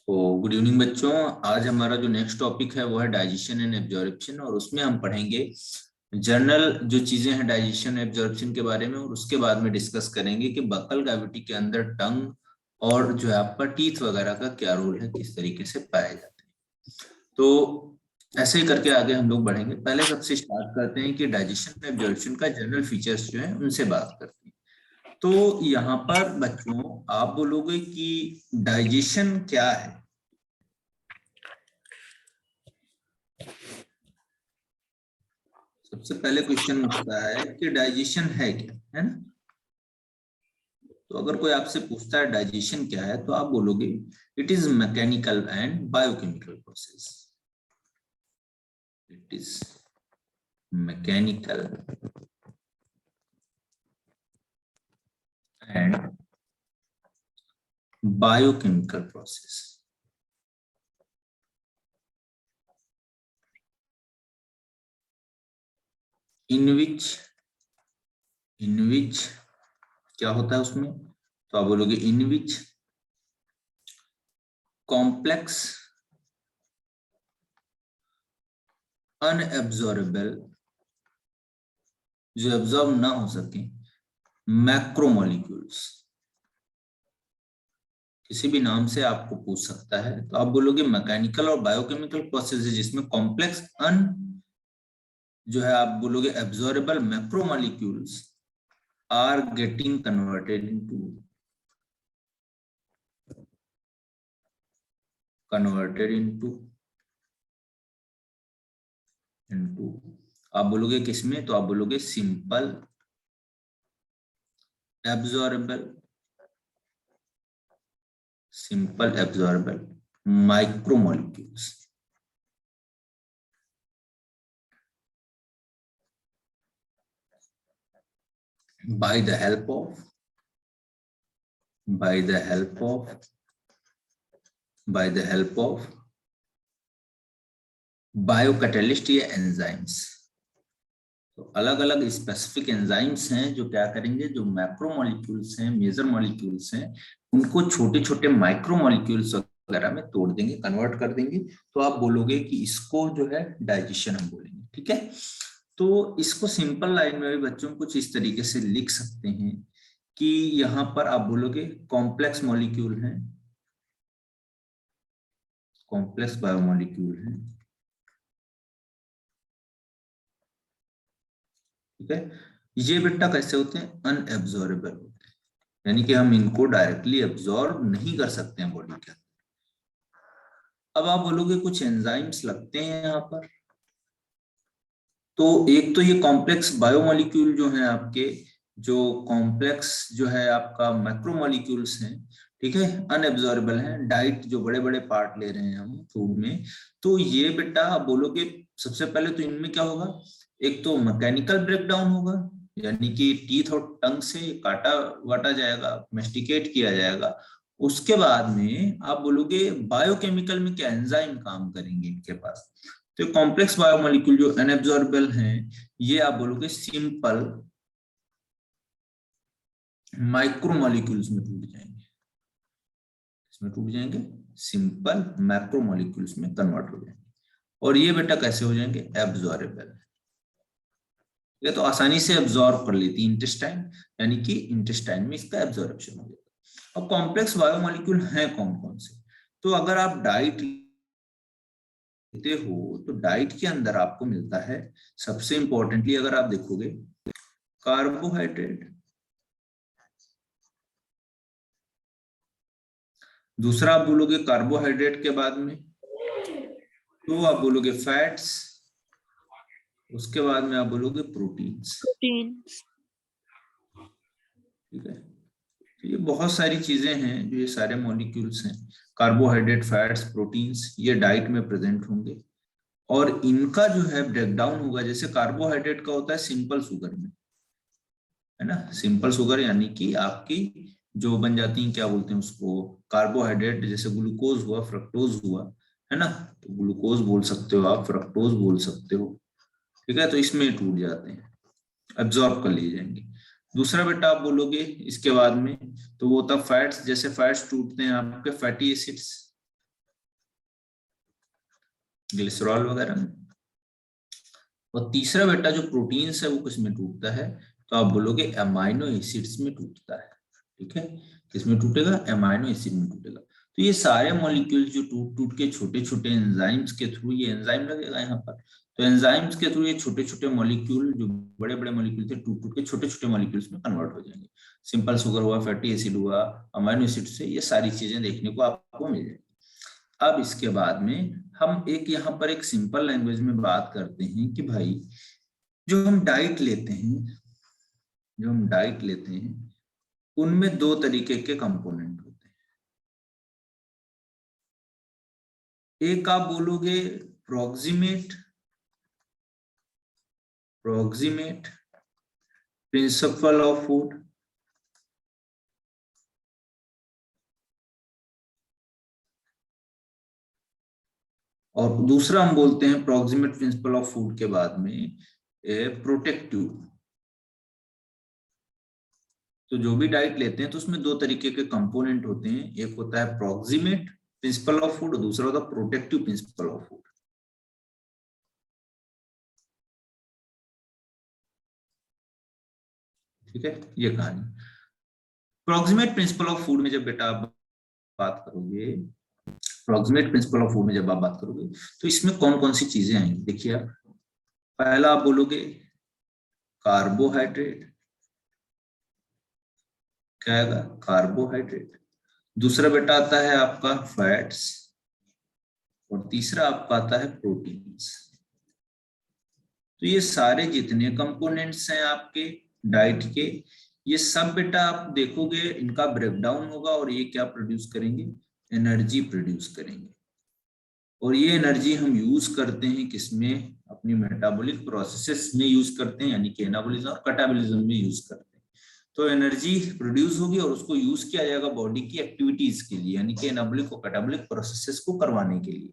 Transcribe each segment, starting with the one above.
तो good evening बच्चों। आज हमारा जो नेक्स्ट टॉपिक है वो है डाइजेशन एंड एब्जॉर्प्शन, और उसमें हम पढ़ेंगे जनरल जो चीजें हैं डाइजेशन एब्जॉर्प्शन के बारे में, और उसके बाद में डिस्कस करेंगे कि बकल कैविटी के अंदर टंग और जो है आपका टीथ वगैरह का क्या रोल है, किस तरीके से पाए जाते हैं। तो ऐसे ही करके आगे हम लोग बढ़ेंगे। पहले सबसे स्टार्ट करते हैं कि डाइजेशन एब्जॉर्प्शन का जनरल फीचर्स जो है उनसे बात करते हैं। तो यहाँ पर बच्चों आप बोलोगे कि डाइजेशन क्या है। सबसे पहले क्वेश्चन उठता है कि डाइजेशन है क्या, है ना। तो अगर कोई आपसे पूछता है डाइजेशन क्या है, तो आप बोलोगे it is mechanical and biochemical process. It is mechanical and biochemical process in which क्या होता है उसमें, तो आप बोलोगे इन विच कॉम्प्लेक्स अनएब्जॉर्बेबल, जो एब्जॉर्ब ना हो सके, मैक्रोमोलिक्यूल्स, किसी भी नाम से आपको पूछ सकता है, तो आप बोलोगे मैकेनिकल और बायोकेमिकल प्रोसेस है जिसमें कॉम्प्लेक्स अन जो है आप बोलोगे absorbable macromolecules are getting converted into आप बोलोगे किसमें, तो आप बोलोगे simple absorbable micromolecules by the help of biocatalyst या एंजाइम्स। तो अलग अलग स्पेसिफिक एंजाइम्स हैं जो क्या करेंगे, जो मैक्रोमोलिक्यूल्स हैं, मेजर मॉलिक्यूल्स हैं, उनको छोटे छोटे माइक्रोमोलिक्यूल्स वगैरह में तोड़ देंगे, कन्वर्ट कर देंगे। तो आप बोलोगे कि इसको जो है डाइजेशन हम बोलेंगे, ठीक है। तो इसको सिंपल लाइन में भी बच्चों कुछ इस तरीके से लिख सकते हैं कि यहाँ पर आप बोलोगे कॉम्प्लेक्स मॉलिक्यूल है, कॉम्प्लेक्स बायोमॉलिक्यूल है, ठीक है। ये बेटा कैसे होते हैं, अनएब्जॉर्बेबल होते हैं, यानी कि हम इनको डायरेक्टली एब्जॉर्ब नहीं कर सकते हैं बॉडी के अंदर। अब आप बोलोगे कुछ एंजाइम्स लगते हैं यहाँ पर, तो एक तो ये कॉम्प्लेक्स बायोमॉलिक्यूल जो है आपके, जो कॉम्प्लेक्स जो है आपका मैक्रोमॉलिक्यूल्स हैं, ठीक है, अनएब्जॉर्बेबल हैं, डाइट जो बड़े बड़े पार्ट ले रहे हैं हम फूड में, तो ये बेटा आप बोलोगे सबसे पहले तो इनमें क्या होगा, एक तो मैकेनिकल ब्रेकडाउन होगा, यानी कि टीथ और टंग से काटा वाटा जाएगा, मेस्टिकेट किया जाएगा। उसके बाद में आप बोलोगे बायोकेमिकल में क्या एंजाइम काम करेंगे इनके पास। तो कॉम्प्लेक्स बायोमोलिक्यूल जो अनएब्जॉर्बेबल हैं, ये आप बोलोगे सिंपल माइक्रोमोलिक्यूल्स में टूट जाएंगे, इसमें टूट जाएंगे, सिंपल मैक्रोमोलिक्यूल्स में कन्वर्ट हो जाएंगे। और ये बेटा कैसे हो जाएंगे, एब्जॉर्बेबल। ये तो आसानी से एब्जॉर्ब कर लेती है इंटेस्टाइन, यानी कि इंटेस्टाइन में इसका एब्जॉर्प्शन हो जाएगा। अब कॉम्प्लेक्स बायोमोलिक्यूल हैं कौन कौन से, तो अगर आप डाइट लेते हो तो डाइट के अंदर आपको मिलता है, सबसे इंपॉर्टेंटली अगर आप देखोगे, कार्बोहाइड्रेट, दूसरा आप बोलोगे कार्बोहाइड्रेट के बाद में तो आप बोलोगे फैट्स, उसके बाद में आप बोलोगे प्रोटीन्स, ठीक है। तो ये बहुत सारी चीजें हैं जो ये सारे मॉलिक्यूल्स हैं, कार्बोहाइड्रेट, फैट्स, प्रोटीन्स, ये डाइट में प्रेजेंट होंगे। और इनका जो है ब्रेकडाउन होगा, जैसे कार्बोहाइड्रेट का होता है सिंपल शुगर में, है ना, सिंपल शुगर यानी कि आपकी जो बन जाती है, क्या बोलते हैं उसको, कार्बोहाइड्रेट, जैसे ग्लूकोज हुआ, फ्रक्टोज हुआ, है ना, तो ग्लूकोज बोल सकते हो आप, फ्रक्टोज बोल सकते हो, ठीक है। तो इसमें टूट जाते हैं, एब्जॉर्ब कर लिए जाएंगे। दूसरा बेटा आप बोलोगे इसके बाद में, तो वो होता फैट्स, जैसे फैट्स टूटते हैं आपके फैटी एसिड्स, ग्लिसरॉल वगैरह में। और तीसरा बेटा जो प्रोटीन्स है वो किस में टूटता है, तो आप बोलोगे एमाइनो एसिड्स में टूटता है। ठीक है, किसमें टूटेगा, एमाइनो एसिड में टूटेगा। तो ये सारे मॉलिक्यूल्स जो टूट टूट के छोटे छोटे एंजाइम्स के थ्रू, ये एंजाइम लगेगा यहाँ पर, तो एंजाइम्स के थ्रू ये छोटे छोटे मॉलिक्यूल जो बड़े बड़े मॉलिक्यूल थे टूट टूट के छोटे छोटे मॉलिक्यूल्स में कन्वर्ट हो जाएंगे। सिंपल शुगर हुआ, फैटी एसिड हुआ, अमाइनो एसिड से ये सारी चीजें देखने को आपको मिल जाएगी। अब इसके बाद में हम एक यहाँ पर एक सिंपल लैंग्वेज में बात करते हैं कि भाई जो हम डाइट लेते हैं, जो हम डाइट लेते हैं उनमें दो तरीके के कंपोनेंट होते हैं। एक आप बोलोगे proximate proximate principle of food, और दूसरा हम बोलते हैं प्रोक्सिमेट प्रिंसिपल ऑफ फूड के बाद में प्रोटेक्टिव। तो जो भी डाइट लेते हैं तो उसमें दो तरीके के कंपोनेंट होते हैं, एक होता है प्रोक्सिमेट प्रिंसिपल ऑफ फूड और दूसरा होता है प्रोटेक्टिव प्रिंसिपल ऑफ फूड। ठीक है, ये कहानी प्रोक्सिमेट प्रिंसिपल ऑफ फूड में जब बेटा आप बात करोगे, प्रोक्सिमेट प्रिंसिपल ऑफ फूड में जब आप बात करोगे तो इसमें कौन कौन सी चीजें आएंगी, देखिए आप पहला आप बोलोगे कार्बोहाइड्रेट, क्या आएगा, कार्बोहाइड्रेट। दूसरा बेटा आता है आपका फैट्स, और तीसरा आपका आता है प्रोटीन्स। तो ये सारे जितने कंपोनेंट्स हैं आपके डाइट के, ये सब बेटा आप देखोगे इनका ब्रेकडाउन होगा और ये क्या प्रोड्यूस करेंगे, एनर्जी प्रोड्यूस करेंगे। और ये एनर्जी हम यूज करते हैं किसमें, अपनी मेटाबॉलिक प्रोसेसेस में यूज करते हैं, यानी कि एनाबॉलिज्म और कैटाबॉलिज्म में यूज करते हैं। तो एनर्जी प्रोड्यूस होगी और उसको यूज किया जाएगा बॉडी की एक्टिविटीज के लिए, यानी कि एनाबॉलिक और कैटाबॉलिक प्रोसेसेस को करवाने के लिए।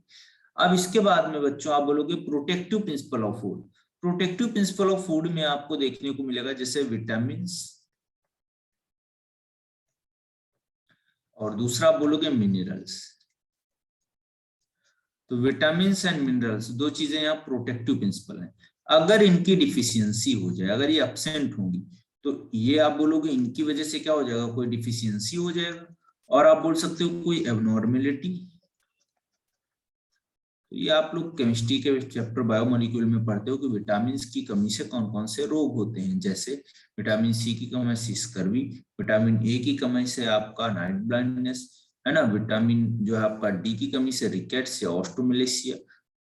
अब इसके बाद में बच्चों आप बोलोगे protective principle of food. Protective principle of food में आपको देखने को मिलेगा जैसे विटामिन, और दूसरा आप बोलोगे मिनरल्स। तो विटामिन एंड मिनरल्स दो चीजें यहाँ प्रोटेक्टिव प्रिंसिपल हैं। अगर इनकी डिफिशियंसी हो जाए, अगर ये एब्सेंट होंगी, तो ये आप बोलोगे इनकी वजह से क्या हो जाएगा, कोई डिफिशियंसी हो जाएगा, और आप बोल सकते हो कोई एबनॉर्मेलिटी। तो ये आप लोग केमिस्ट्री के चैप्टर बायोमोलिक्यूल में पढ़ते हो कि विटामिन की कमी से कौन कौन से रोग होते हैं, जैसे विटामिन सी की कमी से स्कर्वी, विटामिन ए की कमी से आपका नाइट ब्लाइंडनेस, है ना, विटामिन जो है आपका डी की कमी से रिकेट्स या ऑस्टोमेलेशिया।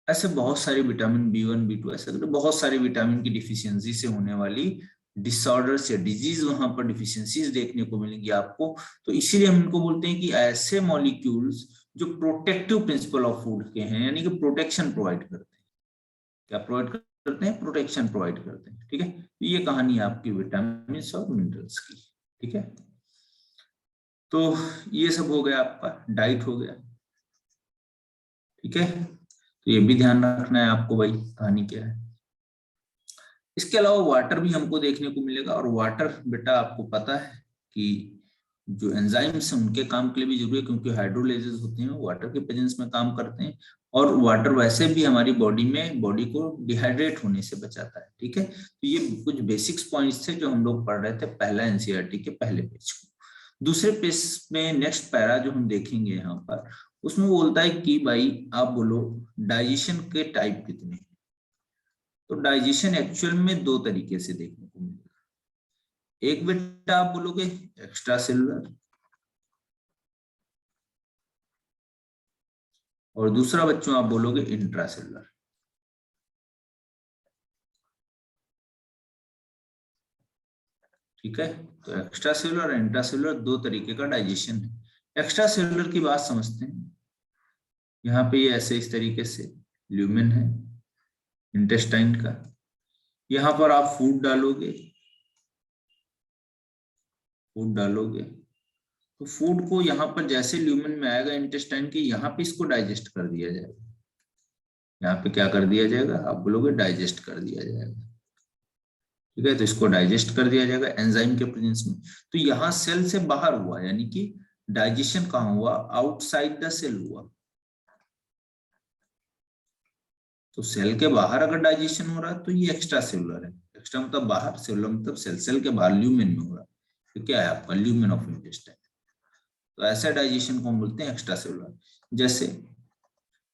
ऐसे बहुत सारे विटामिन B1 B2 ऐसे बहुत सारे विटामिन की डिफिशियंसी से होने वाली डिसऑर्डर्स या डिजीज वहां पर डिफिशियंसीज देखने को मिलेंगी आपको। तो इसीलिए हम इनको बोलते हैं कि ऐसे मॉलिक्यूल्स जो प्रोटेक्टिव प्रिंसिपल ऑफ फूड के हैं, यानी कि प्रोटेक्शन प्रोवाइड करते हैं। क्या प्रोवाइड करते हैं, प्रोटेक्शन प्रोवाइड करते हैं। ठीक है, तो ये कहानी है आपकी विटामिन और मिनरल्स की। ठीक है, तो ये सब हो गया, आपका डाइट हो गया। ठीक है, तो ये भी ध्यान रखना है आपको भाई कहानी क्या है। इसके अलावा वाटर भी हमको देखने को मिलेगा, और वाटर बेटा आपको पता है कि जो एंजाइम्स हैं उनके काम के लिए भी जरूरी है, क्योंकि हाइड्रोलाइजेज होते हैं वाटर के प्रेजेंस में काम करते हैं, और वाटर वैसे भी हमारी बॉडी में बॉडी को डिहाइड्रेट होने से बचाता है। ठीक है, तो ये कुछ बेसिक्स पॉइंट्स थे जो हम लोग पढ़ रहे थे पहला एनसीईआरटी के पहले पेज को। दूसरे पेज में नेक्स्ट पैरा जो हम देखेंगे यहाँ पर, उसमें बोलता है कि भाई आप बोलो डाइजेशन के टाइप कितने हैं। तो डाइजेशन एक्चुअल में दो तरीके से देखने को मिलेगा। एक बेटा आप बोलोगे एक्स्ट्रा सेलुलर, और दूसरा बच्चों आप बोलोगे इंट्रासेलुलर। ठीक है, तो एक्स्ट्रा सेलुलर और इंट्रासेलुलर दो तरीके का डाइजेशन है। एक्स्ट्रा सेलुलर की बात समझते हैं। यहाँ पे ये ऐसे इस तरीके से ल्यूमेन है इंटेस्टाइन का, यहाँ पर आप फूड डालोगे, तो फूड को यहाँ पर जैसे ल्यूमेन में आएगा इंटेस्टाइन के, यहाँ पे इसको डाइजेस्ट कर दिया जाएगा। यहाँ पे क्या कर दिया जाएगा, आप बोलोगे डाइजेस्ट कर दिया जाएगा। ठीक है, तो इसको डाइजेस्ट कर दिया जाएगा एंजाइम के प्रेजेंस में। तो यहाँ सेल से बाहर हुआ, यानी कि डाइजेशन कहाँ हुआ, आउटसाइड द सेल हुआ। तो सेल के बाहर अगर डाइजेशन हो रहा है तो ये एक्स्ट्रा सेलुलर है। एक्स्ट्रा मतलब बाहर, सेलुलर मतलब सेल। सेल के बाहर ल्यूमेन में हो रहा है, तो क्या है आपका ल्यूमेन ऑफ इंटेस्टाइन। तो ऐसा डाइजेशन को हम बोलते हैं एक्स्ट्रा सेलुलर। जैसे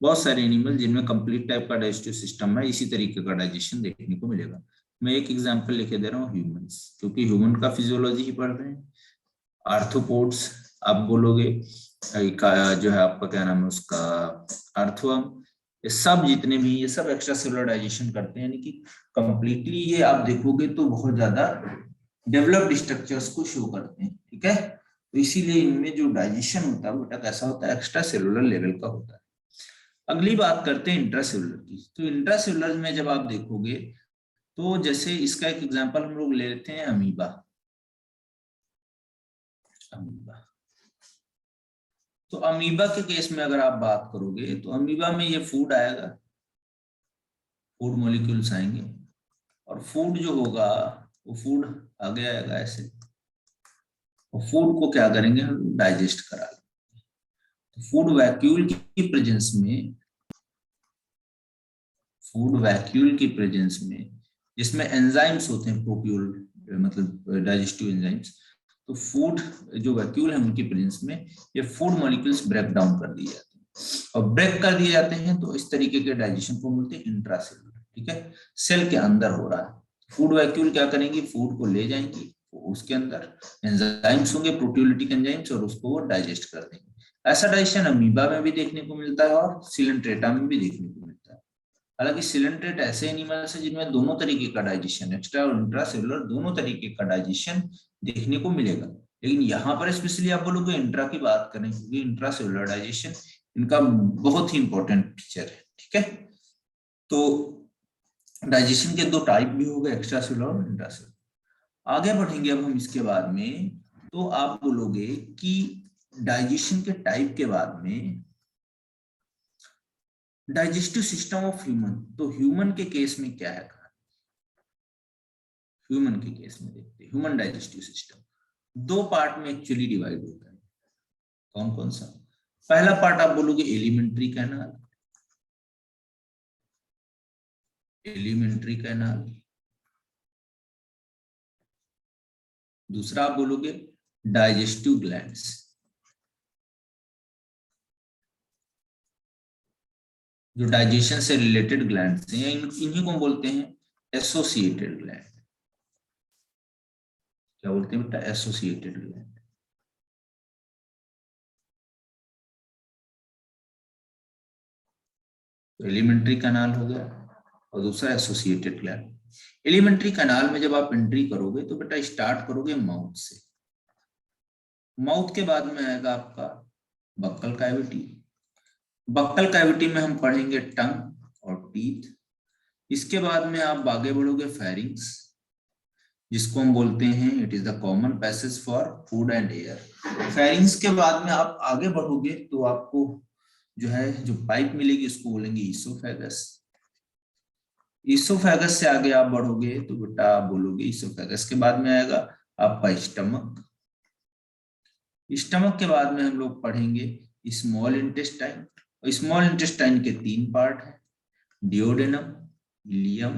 बहुत सारे एनिमल जिनमें कंप्लीट टाइप का डाइजेस्टिव सिस्टम है, इसी तरीके का डाइजेशन देखने को मिलेगा। मैं एक एग्जांपल लेके दे रहा हूँ, ह्यूमंस, क्योंकि ह्यूमन का फिजियोलॉजी ही पढ़ रहे हैं। आर्थ्रोपोड्स आप बोलोगे, जो है आपका क्या नाम है उसका, अर्थवर्म, ये सब जितने भी, ये सब एक्स्ट्रा सेलुलर डाइजेशन करते हैं। यानी कि कंप्लीटली ये आप देखोगे तो बहुत ज्यादा डेवलप्ड स्ट्रक्चर्स को शो करते हैं, ठीक है। तो इसीलिए इनमें जो डाइजेशन होता है वो बेटा कैसा होता है, एक्स्ट्रा सेलुलर लेवल का होता है। अगली बात करते हैं इंट्रासेलुलर की। तो इंट्रासेलुलर में जब आप देखोगे तो जैसे इसका एक एग्जांपल हम लोग ले लेते हैं अमीबा। अमीबा, तो अमीबा के केस में अगर आप बात करोगे तो अमीबा में ये फूड आएगा, फूड मॉलिक्यूल्स आएंगे, और फूड जो होगा वो फूड आगे आएगा ऐसे, और फूड को क्या करेंगे हम, डाइजेस्ट करा लेंगे। तो फूड वैक्यूल की प्रेजेंस में, फूड वैक्यूल की प्रेजेंस में जिसमें एंजाइम्स होते हैं, प्रोक्यूल मतलब डाइजेस्टिव एंजाइम्स, तो फूड जो वैक्यूल है उनकी प्रेजेंस में ये फूड मॉलिक्यूल्स ब्रेक डाउन कर दिए जाते हैं, और ब्रेक कर दिए जाते हैं तो इस तरीके के डाइजेशन को बोलते हैं इंट्रासेलुलर, ठीक है। सेल के अंदर हो रहा है। फूड वैक्यूल क्या करेंगी, फूड को ले जाएंगी, उसके अंदर एंजाइम्स होंगे, प्रोटियोलिटिक एंजाइम्स, और उसको वो डाइजेस्ट कर देंगे। ऐसा डाइजेशन अमीबा में भी देखने को मिलता है और सिलेंट्रेटा में भी देखने को मिलता है। हालांकि सिलेंट्रेट ऐसे एनिमल्स है जिनमें दोनों तरीके का डाइजेशन, एक्स्ट्रा और इंट्रासेलुलर दोनों तरीके का डाइजेशन देखने को मिलेगा। लेकिन यहाँ पर स्पेशली आप बोलोगे इंट्रा की बात करें, क्योंकि इंट्रासेलुलर डाइजेशन इनका बहुत ही इंपॉर्टेंट फीचर है, ठीक है। तो डाइजेशन के दो टाइप भी हो गए, एक्स्ट्रा सेलुलर और इंट्रासेलुलर। आगे बढ़ेंगे अब हम इसके बाद में, तो आप बोलोगे कि डाइजेशन के टाइप के बाद में डाइजेस्टिव सिस्टम ऑफ ह्यूमन, तो ह्यूमन के केस में क्या है। ह्यूमन के केस में देखते हैं ह्यूमन डाइजेस्टिव सिस्टम दो पार्ट में एक्चुअली डिवाइड होता है। कौन कौन सा, पहला पार्ट आप बोलोगे एलिमेंट्री कैनाल, एलिमेंट्री कैनाल। दूसरा आप बोलोगे डाइजेस्टिव ग्लैंड्स, जो डाइजेशन से रिलेटेड ग्लैंड्स हैं, इन्हीं को बोलते हैं एसोसिएटेड ग्लैंड। क्या बोलते हैं बेटा, एसोसिएटेड ग्लैंड। तो एलिमेंट्री कैनाल हो गया और दूसरा एसोसिएटेड ग्लैंड। एलिमेंट्री कैनाल में जब आप एंट्री करोगे तो बेटा स्टार्ट करोगे माउथ से। माउथ के बाद में आएगा आपका बक्कल कैविटी। बक्कल कैविटी में हम पढ़ेंगे टंग और टीथ। इसके बाद में आप आगे बढ़ोगे फेरिंग्स, जिसको हम बोलते हैं it is the common passage for food and air. Pharynx के बाद में आप आगे बढ़ोगे तो आपको जो है जो पाइप मिलेगी उसको बोलेंगे ईसोफेगस। ईसोफेगस से आगे आप बढ़ोगे तो बेटा आप बोलोगे ईसोफेगस के बाद में आएगा आपका स्टमक। स्टमक के बाद में हम लोग पढ़ेंगे स्मॉल इंटेस्टाइन। स्मॉल इंटेस्टाइन के तीन पार्ट है, duodenum, ileum,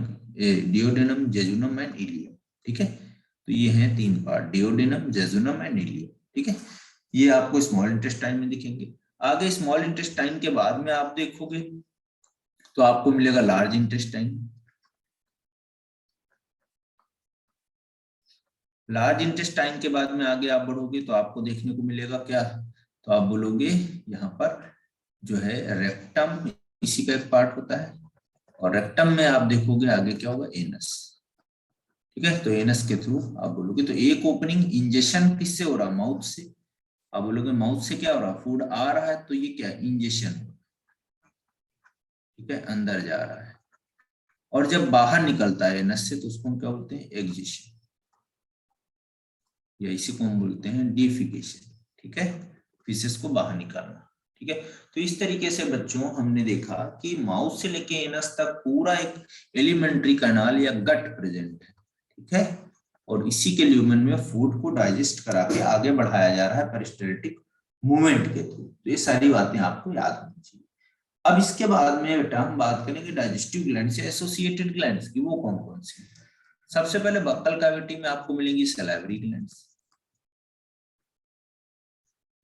duodenum, jejunum and ileum, ठीक है। तो ये हैं तीन part, duodenum, jejunum and ileum, ठीक है। ये आपको स्मॉल इंटेस्टाइन में दिखेंगे। आगे स्मॉल इंटेस्टाइन के बाद में आप देखोगे तो आपको मिलेगा लार्ज इंटेस्टाइन। लार्ज इंटेस्टाइन के बाद में आगे आप बढ़ोगे तो आपको देखने को मिलेगा क्या, तो आप बोलोगे यहाँ पर जो है रेक्टम, इसी का एक पार्ट होता है, और रेक्टम में आप देखोगे आगे क्या होगा, एनस, ठीक है। तो एनस के थ्रू आप बोलोगे, तो एक ओपनिंग इंजेक्शन किससे हो रहा, माउथ से। आप बोलोगे माउथ से क्या हो रहा, फूड आ रहा है तो ये क्या इंजेक्शन, ठीक है, अंदर जा रहा है। और जब बाहर निकलता है एनस से तो उसको हम क्या बोलते हैं, एग्जिशन, या इसी को हम बोलते हैं डिफिकेशन, ठीक है, फीसेस को बाहर निकालना, ठीक है। तो इस तरीके से बच्चों हमने देखा कि माउथ से लेके एनस तक पूरा एक एलिमेंट्री कैनाल या गट प्रेजेंट है, ठीक है। और इसी के ल्यूमेन में फूड को डाइजेस्ट करा के आगे बढ़ाया जा रहा है पेरिस्टल्टिक मूवमेंट के थ्रू। तो ये सारी बातें आपको याद होनी चाहिए। अब इसके बाद में बेटा हम बात करेंगे डाइजेस्टिव ग्लैंड से एसोसिएटेड ग्लैंड्स की, वो कौन कौन सी। सबसे पहले बक्कल कैविटी में आपको मिलेंगी सैलिवरी ग्लैंड्स।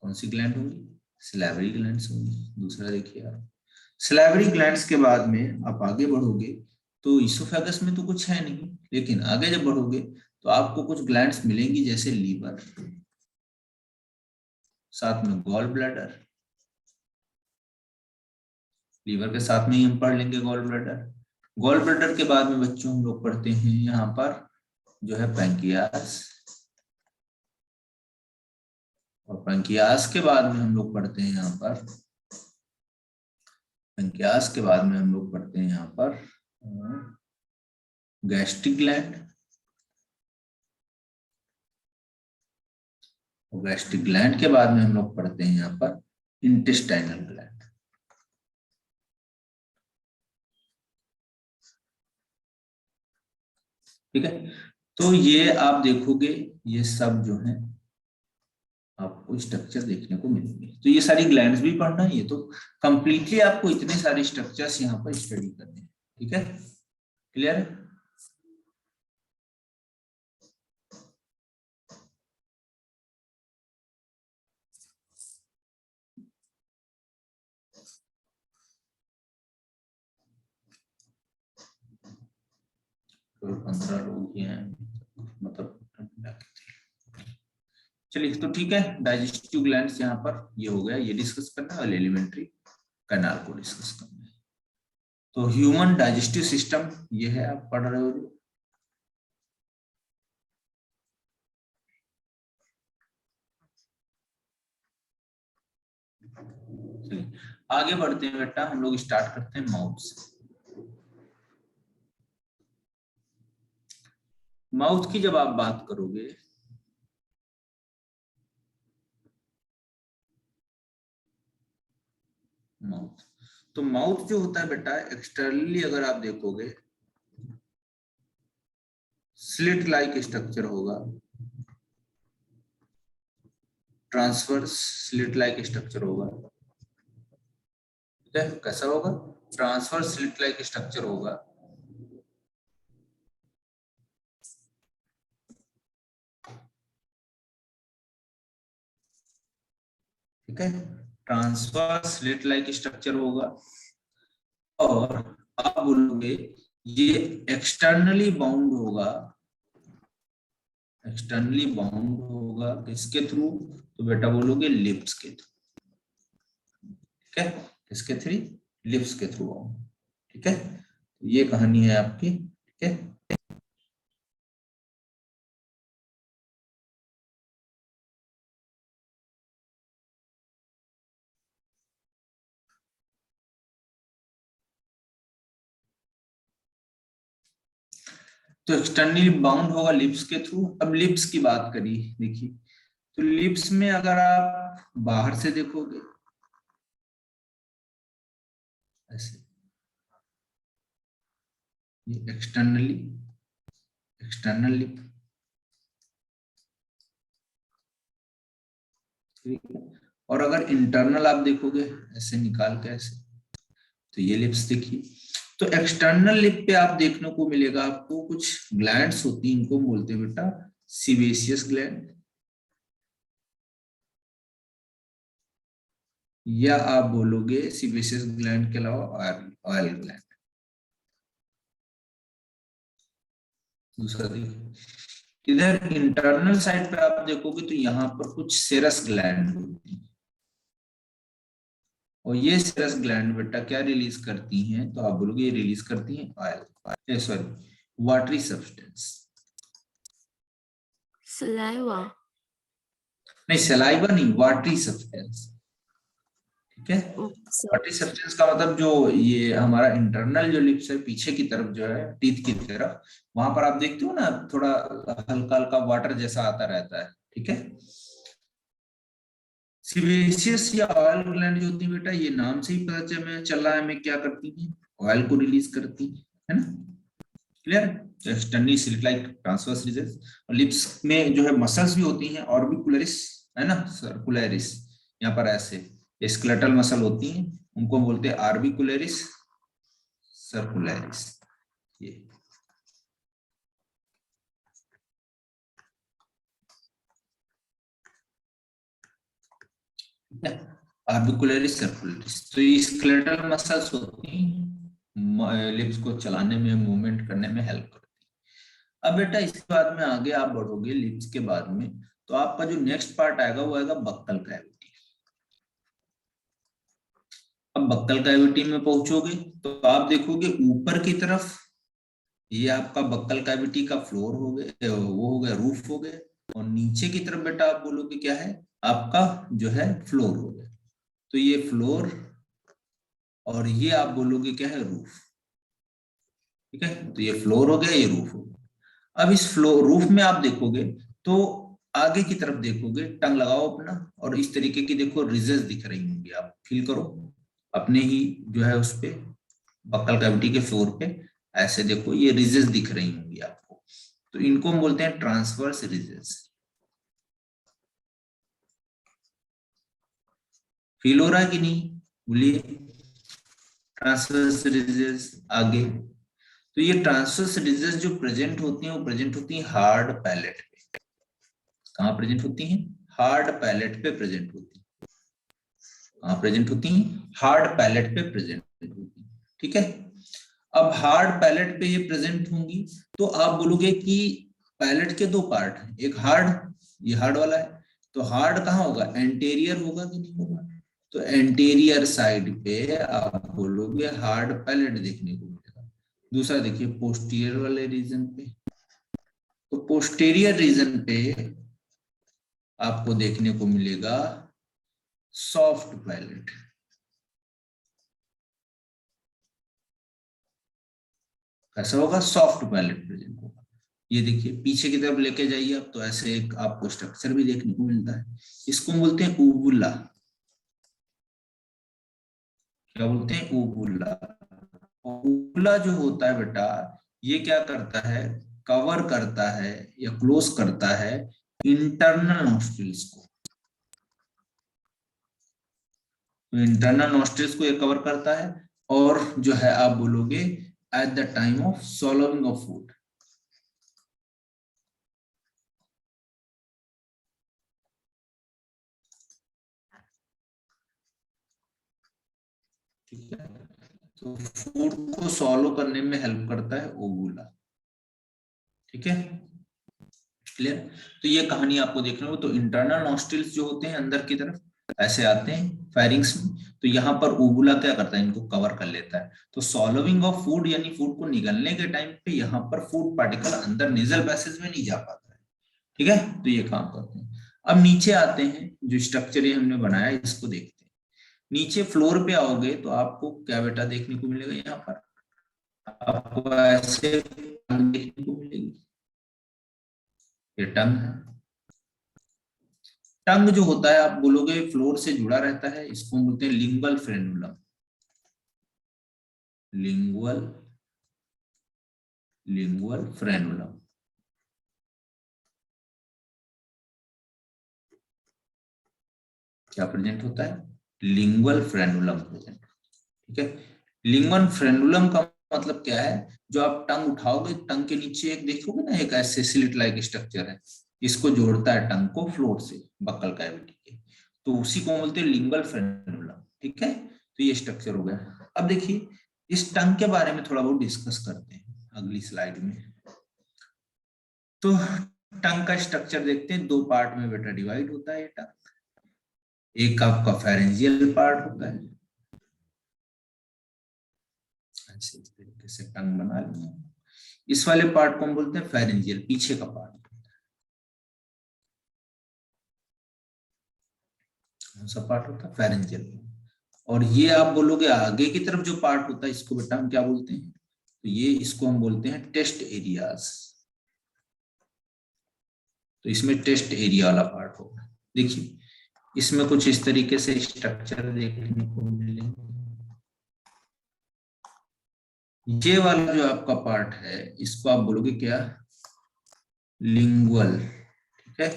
कौन सी ग्लैंड होंगी, सैलिवरी ग्लैंड्स होंगी। दूसरा देखिए आप, सैलिवरी ग्लैंड्स के बाद में आप आगे बढ़ोगे तो इसोफेगस में तो कुछ है नहीं, लेकिन आगे जब बढ़ोगे तो आपको कुछ ग्लैंड्स मिलेंगी जैसे लीवर, साथ में गॉल ब्लैडर। लीवर के साथ में ही हम पढ़ लेंगे गॉल ब्लैडर। गॉल ब्लैडर के बाद में बच्चों हम लोग पढ़ते हैं यहाँ पर जो है पैंक्रियास, और पैंक्रियास के बाद में हम लोग पढ़ते हैं यहाँ पर, पैंक्रियास के बाद में हम लोग पढ़ते हैं यहाँ पर गैस्ट्रिक ग्लैंड, और गैस्ट्रिक ग्लैंड के बाद में हम लोग पढ़ते हैं यहाँ पर इंटेस्टाइनल ग्लैंड। ठीक है, तो ये आप देखोगे ये सब जो है आपको स्ट्रक्चर देखने को मिलेंगे। तो ये सारी ग्लैंड्स भी पढ़ना है, ये तो कंप्लीटली आपको इतने सारे स्ट्रक्चर्स यहाँ पर स्टडी करने हैं। ठीक है, क्लियर है। तो 15 लोग ही हैं मतलब। चलिए तो ठीक है, डाइजेस्टिव ग्लैंड्स यहाँ पर ये हो गया, ये डिस्कस करना है, और एलिमेंट्री कैनाल को डिस्कस करना है। तो ह्यूमन डाइजेस्टिव सिस्टम ये है, आप पढ़ रहे हो जो। चलिए आगे बढ़ते हैं बेटा, हम लोग स्टार्ट करते हैं माउथ से। माउथ की जब आप बात करोगे माउथ, तो माउथ जो होता है बेटा एक्सटर्नली अगर आप देखोगे स्लिट लाइक स्ट्रक्चर होगा, ट्रांसवर्स स्लिट लाइक स्ट्रक्चर होगा। ठीक है, कैसा होगा, ट्रांसवर्स स्लिट लाइक स्ट्रक्चर होगा। ठीक है, ट्रांसवर्स स्लिट लाइक स्ट्रक्चर होगा, और आप बोलोगे ये एक्सटर्नली बाउंड होगा, एक्सटर्नली बाउंड होगा किसके थ्रू, तो बेटा बोलोगे लिप्स के थ्रू। ठीक है, किसके थ्रू, लिप्स के थ्रू बाउंड। ठीक है, ये कहानी है आपकी। ठीक है, तो एक्सटर्नली बाउंड होगा लिप्स के थ्रू। अब लिप्स की बात करी, देखिए तो लिप्स में अगर आप बाहर से देखोगे ऐसे, ये एक्सटर्नली, एक्सटर्नल लिप। ठीक है, और अगर इंटरनल आप देखोगे ऐसे निकाल के ऐसे, तो ये लिप्स देखिए। तो एक्सटर्नल लिप पे आप देखने को मिलेगा आपको कुछ ग्लैंड्स होती हैं, इनको बोलते हैं बेटा सीबेशियस ग्लैंड, या आप बोलोगे सीबेशियस ग्लैंड के अलावा ऑयल ग्लैंड। दूसरा देखिए, इधर इंटरनल साइड पे आप देखोगे तो यहाँ पर कुछ सेरस ग्लैंड होती है, और ये सेरस ग्लैंड बेटा क्या रिलीज करती हैं, तो आप बोलोगे ये रिलीज करती हैं oil, sorry watery substance. Saliva, नहीं सलाइवा नहीं, वाटरी सब्सटेंस। ठीक है, वाटरी सब्सटेंस का मतलब जो ये हमारा इंटरनल जो लिप्स है पीछे की तरफ जो है टीथ की तरफ, वहां पर आप देखते हो ना थोड़ा हल्का हल्का वाटर जैसा आता रहता है। ठीक है, सीबेशियस या ऑयल ग्लैंड जो होती है बेटा, ये नाम से ही पता चल रहा है हमें क्या करती है, ऑयल को रिलीज करती है ना। Clear, externally slit like transverse region, और लिप्स में जो है मसल्स भी होती हैं, ऑर्बिकुलरिस है ना, सर्कुलरिस, यहाँ पर ऐसे स्केलेटल मसल होती हैं, उनको बोलते हैं आर्बिकुलरिस सर्कुलरिस। ये आर्बिकुलरिस सर्कुलरिस। तो ये स्केलेटल मसल्स होती हैं, लिप्स को चलाने में, मूवमेंट करने में हेल्प करती है। अब बेटा इसके बाद में आगे आप बढ़ोगे लिप्स के बाद में, तो आपका जो नेक्स्ट पार्ट आएगा वो आएगा बक्कल कैविटी। अब बक्कल कैविटी में पहुंचोगे तो आप देखोगे ऊपर की तरफ ये आपका बक्कल कैविटी का फ्लोर हो गया, वो हो गया, रूफ हो गया, और नीचे की तरफ बेटा आप बोलोगे क्या है, आपका जो है फ्लोर हो गया। तो ये फ्लोर और ये आप बोलोगे क्या है, रूफ। ठीक है, तो ये फ्लोर हो गया, ये रूफ हो गया। अब इस फ्लोर रूफ में आप देखोगे तो आगे की तरफ देखोगे, टंग लगाओ अपना, और इस तरीके की देखो रिजेस दिख रही होंगी, आप फील करो अपने ही जो है उस पे बक्कल कैविटी के फ्लोर पे, ऐसे देखो ये रिजेस दिख रही होंगी आपको। तो इनको हम बोलते हैं ट्रांसवर्स रिजेस। फील हो रहा है कि नहीं, बोलिए। ट्रांसवर्स रिजेस आगे, तो ये ट्रांसवर्स रिजेस जो प्रेजेंट होती हैं वो प्रेजेंट होती हैं हार्ड पैलेट पे। कहाँ प्रेजेंट होती हैं, हार्ड पैलेट पे प्रेजेंट होती हैं। कहाँ प्रेजेंट होती हैं, हार्ड पैलेट पे प्रेजेंट होती हैं। ठीक है, अब हार्ड पैलेट पे ये प्रेजेंट होंगी, तो आप बोलोगे कि पैलेट के दो पार्ट हैं, एक हार्ड, ये हार्ड वाला है, तो हार्ड कहाँ होगा, एंटेरियर होगा कि नहीं होगा। तो एंटेरियर साइड पे आप बोलोगे हार्ड पैलेट देखने को मिलेगा। दूसरा देखिए पोस्टीरियर वाले रीजन पे, तो पोस्टीरियर रीजन पे आपको देखने को मिलेगा सॉफ्ट पैलेट। कैसा होगा, सॉफ्ट पैलेट प्रेजेंट होगा। ये देखिए पीछे की तरफ लेके जाइए आप, तो ऐसे एक आपको स्ट्रक्चर भी देखने को मिलता है, इसको बोलते हैं ऊवुला। क्या बोलते हैं, ऊवुला। ऊवुला जो होता है बेटा, ये क्या करता है, कवर करता है या क्लोज करता है इंटरनल नॉस्ट्रिल्स को। तो इंटरनल नॉस्ट्रिल्स को ये कवर करता है, और जो है आप बोलोगे at the time of swallowing of food. ठीक है, तो फूड को सॉल्व करने में हेल्प करता है ओवुला। ठीक है, क्लियर। तो ये कहानी आपको देखना हो, तो इंटरनल नॉस्ट्रिल्स जो होते हैं अंदर की तरफ ऐसे आते हैं फेरिंग्स में, तो यहाँ पर ओवुला क्या करता है, इनको कवर कर लेता है। तो सॉल्विंग ऑफ फूड यानी फूड को निगलने के टाइम पे यहाँ पर फूड पार्टिकल अंदर नेजल पैसेज में नहीं जा पाता है। ठीक है, तो ये काम करते हैं। अब नीचे आते हैं, जो स्ट्रक्चर ये हमने बनाया इसको देखते हैं। नीचे फ्लोर पे आओगे तो आपको क्या बेटा देखने को मिलेगा, यहाँ पर आपको ऐसे टंग देखने को मिलेगी। ये टंग है। टंग जो होता है आप बोलोगे फ्लोर से जुड़ा रहता है, इसको बोलते हैं lingual frenulum. Lingual lingual frenulum. क्या प्रेजेंट होता है, लिंगुअल फ्रेनुलम प्रेजेंट। ठीक है, लिंगुअल फ्रेनुलम का मतलब क्या है, जो आप टंग उठाओगे, टंग के नीचे एक देखोगे ना, एक ऐसे स्लिट लाइक स्ट्रक्चर है, इसको जोड़ता है टंग को फ्लोर से बक्कल कैविटी के, तो उसी को बोलते हैं लिंगुअल फ्रेनुलम। ठीक है, तो ये स्ट्रक्चर हो गया। अब देखिए इस टंग के बारे में थोड़ा बहुत डिस्कस करते हैं अगली स्लाइड में। तो टंग का स्ट्रक्चर देखते हैं, दो पार्ट में बेटा डिवाइड होता है ये टंग। एक आपका फेरेंजियल पार्ट होता है, ऐसे इस तरीके से टंग बना लिया। इस वाले पार्ट को हम बोलते हैं फेरेंजियल, पीछे का पार्ट। कौन सा पार्ट होता है, फेरेंजियल। और ये आप बोलोगे आगे की तरफ जो पार्ट होता है इसको बेटा हम क्या बोलते हैं, तो ये इसको हम बोलते हैं टेस्ट एरियाज। तो इसमें टेस्ट एरिया वाला पार्ट होगा। देखिए इसमें कुछ इस तरीके से स्ट्रक्चर देखने को मिलेंगे। ये वाला जो आपका पार्ट है इसको आप बोलोगे क्या, लिंगुअल। ठीक है,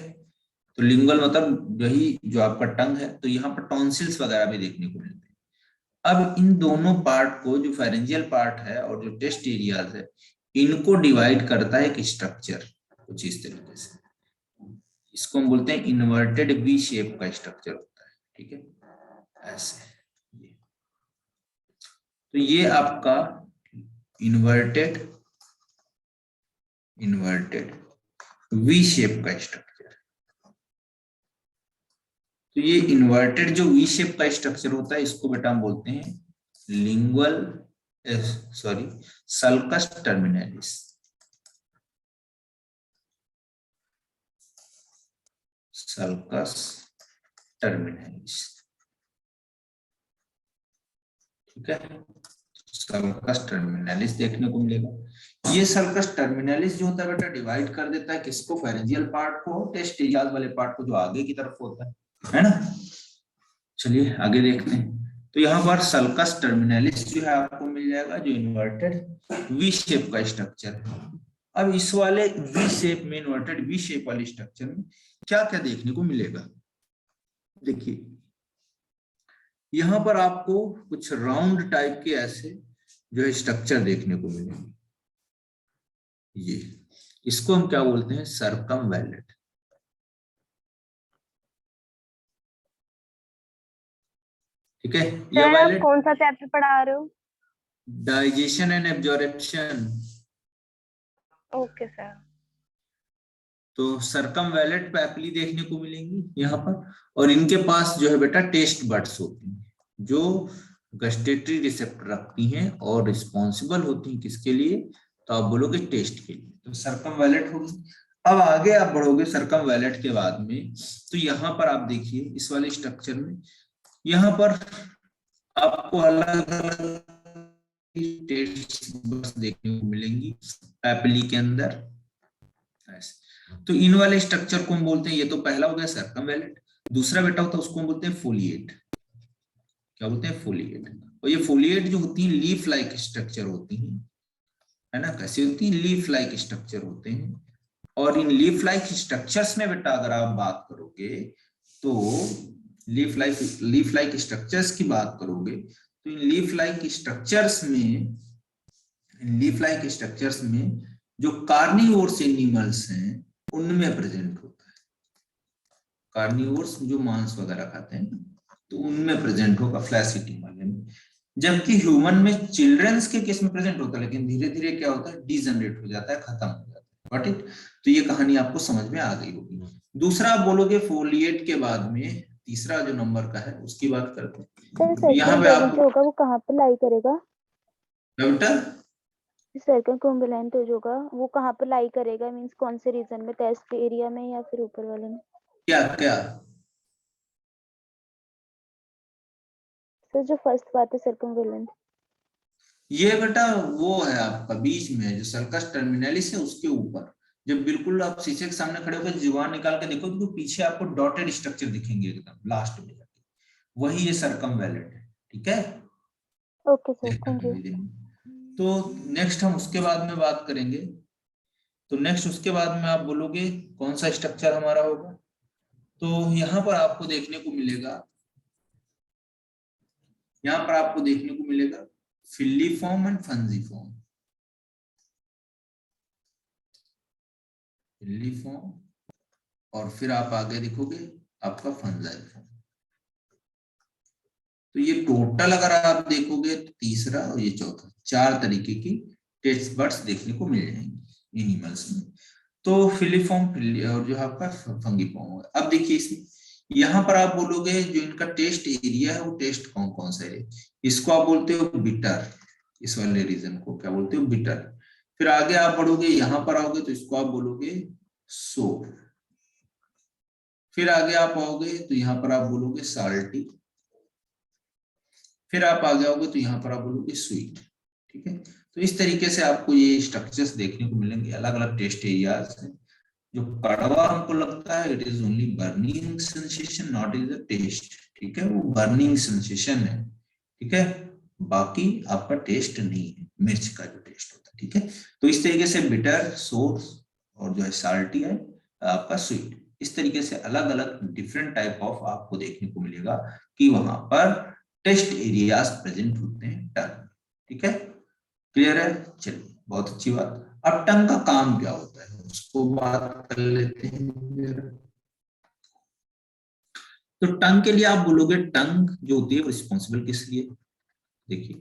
तो लिंगुअल मतलब यही जो आपका टंग है, तो यहाँ पर टॉन्सिल्स वगैरह भी देखने को मिलते हैं। अब इन दोनों पार्ट को, जो फेरेंजियल पार्ट है और जो टेस्ट एरियाज है, इनको डिवाइड करता है एक स्ट्रक्चर कुछ इस तरीके से। इसको हम बोलते हैं इन्वर्टेड वी शेप का स्ट्रक्चर होता है, ठीक है, ऐसे। तो ये आपका इन्वर्टेड वी शेप का स्ट्रक्चर। तो ये इन्वर्टेड जो वी शेप का स्ट्रक्चर होता है, इसको बेटा हम बोलते हैं lingual sulcus terminalis. Sulcus terminalis, ठीक है, सल्कस टर्मिनलिस देखने को मिलेगा। ये सल्कस टर्मिनलिस जो होता है बेटा, डिवाइड कर देता है किसको, फेरेंजियल पार्ट को, टेस्ट एरियाज वाले पार्ट को जो आगे की तरफ होता है ना। चलिए आगे देखते हैं। तो यहाँ पर सल्कस टर्मिनलिस जो है आपको मिल जाएगा, जो इन्वर्टेड वी शेप का स्ट्रक्चर है। अब इस वाले वी शेप में, इन्वर्टेड वी शेप वाले स्ट्रक्चर में क्या क्या देखने को मिलेगा, देखिए यहाँ पर आपको कुछ राउंड टाइप के ऐसे जो है स्ट्रक्चर देखने को मिलेंगे। ये इसको हम क्या बोलते हैं, सर्कमवैलेट। ठीक है, या सर आप वैलेट, कौन सा चैप्टर पढ़ा रहे हो? Digestion and absorption. Okay sir. तो सर्कमवैलेट पैपिली देखने को मिलेंगी यहाँ पर, और इनके पास जो है बेटा टेस्ट बड्स होती हैं, जो गस्टेटरी रिसेप्टर रखती हैं और रिस्पॉन्सिबल होती हैं किसके लिए, तो आप बोलोगे टेस्ट के लिए, तो सर्कमवैलेट होगी। अब आगे आप बढ़ोगे सर्कमवैलेट के बाद में, तो यहाँ पर आप देखिए इस वाले स्ट्रक्चर में, यहाँ पर आपको अलग अलग टेस्ट बड्स देखने को मिलेंगी पैपिली के अंदर, ऐसे। तो इन वाले स्ट्रक्चर को हम बोलते हैं, ये तो पहला हो गया सर्कमवैलेट। दूसरा बेटा होता है उसको हम बोलते हैं फोलिएट। क्या बोलते हैं, फोलिएट। और ये फोलिएट जो होती है लीफ लाइक स्ट्रक्चर होती है, है ना, कैसी होती है, लीफ लाइक स्ट्रक्चर होते हैं। और इन लीफ लाइक स्ट्रक्चर्स में बेटा अगर आप बात करोगे, तो लीफ लाइक स्ट्रक्चर्स की बात करोगे, तो इन लीफ लाइक स्ट्रक्चर्स में जो कार्निवोर्स एनिमल्स हैं उनमें प्रेजेंट होता है। कार्निवोर्स जो मांस वगैरह खाते हैं, तो उनमें प्रेजेंट होगा फ्लैश ईटिंग वाले में। जबकि ह्यूमन में चिल्ड्रंस के केस में प्रेजेंट होता है, लेकिन धीरे धीरे क्या होता है, डीजनरेट हो जाता है, खत्म हो जाता है। Got it. तो ये कहानी आपको समझ में आ गई होगी। दूसरा आप बोलोगे फोलिएट के बाद में तीसरा जो नंबर का है उसकी बात करते हैं। सर यहाँ पे आप होगा वो कहाँ पे लाई करेगा? बेटा सर्कल कॉम्बिलेंट जो होगा वो कहाँ पे लाई करेगा, मींस कौन से रीजन में, टेस्ट एरिया में या फिर ऊपर वाले में? क्या क्या सर जो फर्स्ट बात है सर्कमवेलेंट, ये बेटा वो है आपका बीच में जो सर्कस टर्मिनलिस है उसके ऊपर, जब बिल्कुल आप शीशे के सामने खड़े होकर जुबान निकाल के देखो तो पीछे आपको डॉटेड स्ट्रक्चर दिखेंगे एकदम लास्ट में जाके, वही ये सर्कमवैलेट है। ठीक है, ओके सर, थैंक यू। तो नेक्स्ट हम उसके बाद में बात करेंगे। तो नेक्स्ट उसके बाद में आप बोलोगे कौन सा स्ट्रक्चर हमारा होगा, तो यहाँ पर आपको देखने को मिलेगा, यहाँ पर आपको देखने को मिलेगा फिलिफॉर्म एंड फंजिफॉर्म। फिलिफॉर्म और फिर आप आगे देखोगे आपका फंजाइफॉर्म। तो ये टोटल अगर आप देखोगे तो तीसरा और ये चौथा, चार तरीके की टेस्ट बर्ड्स देखने को मिल जाएंगे एनिमल्स में। तो फिलिफॉर्म और जो आपका फंगिफॉर्म होगा। अब देखिए इसमें यहाँ पर आप बोलोगे जो इनका टेस्ट एरिया है वो टेस्ट कौन कौन सा है, इसको आप बोलते हो बिटर, इस वाले रीजन को क्या बोलते हो, बिटर। फिर आगे आप बढ़ोगे, यहाँ पर आओगे तो इसको आप बोलोगे सोप। फिर आगे आप आओगे तो यहाँ पर आप बोलोगे साल्टी। फिर आप आगे आओगे तो यहाँ पर आप बोलोगे स्वीट। ठीक है, तो इस तरीके से आपको ये स्ट्रक्चर्स देखने को मिलेंगे, अलग अलग टेस्ट एरियाज हैं। जो कड़वा हमको लगता है it is only burning sensation, not is a taste. ठीक है, वो बर्निंग सेंसेशन है। ठीक है, बाकी आपका टेस्ट नहीं है, मिर्च का जो टेस्ट होता है। ठीक है, तो इस तरीके से बिटर, सोर और जो है साल्टी है आपका स्वीट, इस तरीके से अलग अलग डिफरेंट टाइप ऑफ आपको देखने को मिलेगा कि वहां पर टेस्ट एरियाज प्रेजेंट होते हैं टंग। ठीक है, क्लियर है? चलिए, बहुत अच्छी बात। अब टंग का काम क्या होता है उसको बात कर लेते हैं। तो टंग के लिए आप बोलोगे, टंग जो होती है रिस्पॉन्सिबल किस लिए? देखिए,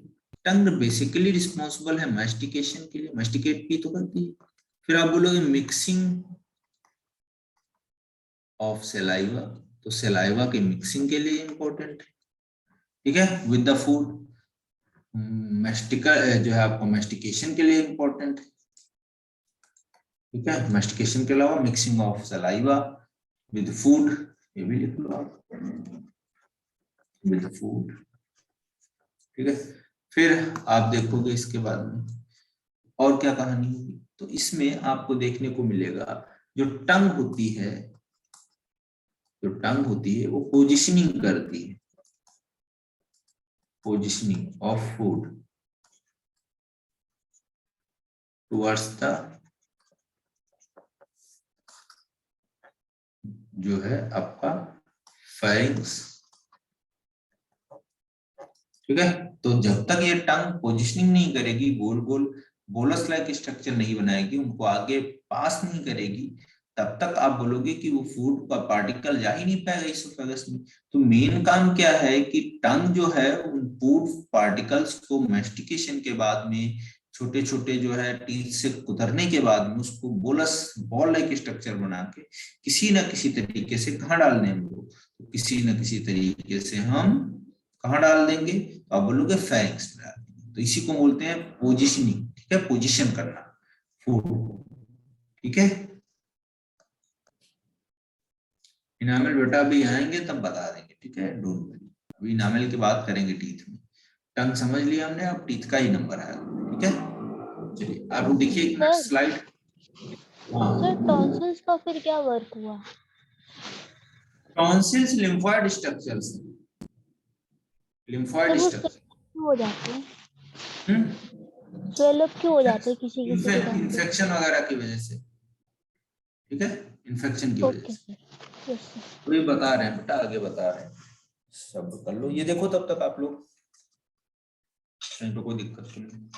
टंग बेसिकली रिस्पॉन्सिबल है मैस्टिकेशन के लिए, मैस्टिकेट भी तो करती है। फिर आप बोलोगे मिक्सिंग ऑफ सेलाइवा, तो सेलाइवा के मिक्सिंग के लिए इंपॉर्टेंट है। ठीक है, विद द फूड। मैस्टिका जो है आपको मैस्टिकेशन के लिए इंपॉर्टेंट है। ठीक है, मैस्टिकेशन के अलावा mixing of saliva with food, ये भी लिख लो आप, विद फूड। ठीक है, फिर आप देखोगे इसके बाद में और क्या कहानी होगी। तो इसमें आपको देखने को मिलेगा जो टंग होती है, जो टंग होती है वो पोजिशनिंग करती है, positioning of food towards the जो है आपका फेरिंग्स। ठीक है, तो जब तक ये टंग पोजिशनिंग नहीं करेगी, गोल गोल बोलस लाइक स्ट्रक्चर नहीं बनाएगी, उनको आगे पास नहीं करेगी, तब तक आप बोलोगे कि वो फूड का पार्टिकल जा ही नहीं पाएगा इसोफेगस में। तो मेन काम क्या है कि टंग जो है उन फूड पार्टिकल्स को मैस्टिकेशन के बाद में छोटे छोटे जो है टीथ से कुतरने के बाद में उसको बोलस बॉल लाइक स्ट्रक्चर बना के किसी ना किसी तरीके से कहाँ डालने हम लोग, तो किसी ना किसी तरीके से हम कहाँ डाल देंगे, तो आप बोलोगे फेरिंग्स में डाल देंगे। तो इसी को बोलते हैं पोजिशनिंग। ठीक है, पोजिशन करना फूड। ठीक है, इनामल बेटा अभी आएंगे तब बता देंगे। ठीक है, डोंट वरी, अभी इनामल की बात करेंगे टीथ में। टंग समझ लिया हमने, अब टीथ का ही नंबर आएगा। ठीक है, चलिए आप देखिए एक मिनट सर स्लाइड। हाँ, सर टॉन्सिल्स का फिर क्या वर्क हुआ? Tonsils lymphoid structures, lymphoid sir वो स्ट्रक्चर। क्यों हो जाते हैं? स्वेल अप क्यों हो जाते हैं किसी किसी के टॉन्सिल? इन्फेक्शन वगैरह की वजह से। ठीक है, इन्फेक्शन की वजह ओके से। Sir, yes sir. तो ये बता रहे हैं बेटा, आगे बता रहे हैं, सब कर लो ये देखो, तब तक आप लोग कहीं पे कोई दिक्कत तो नहीं।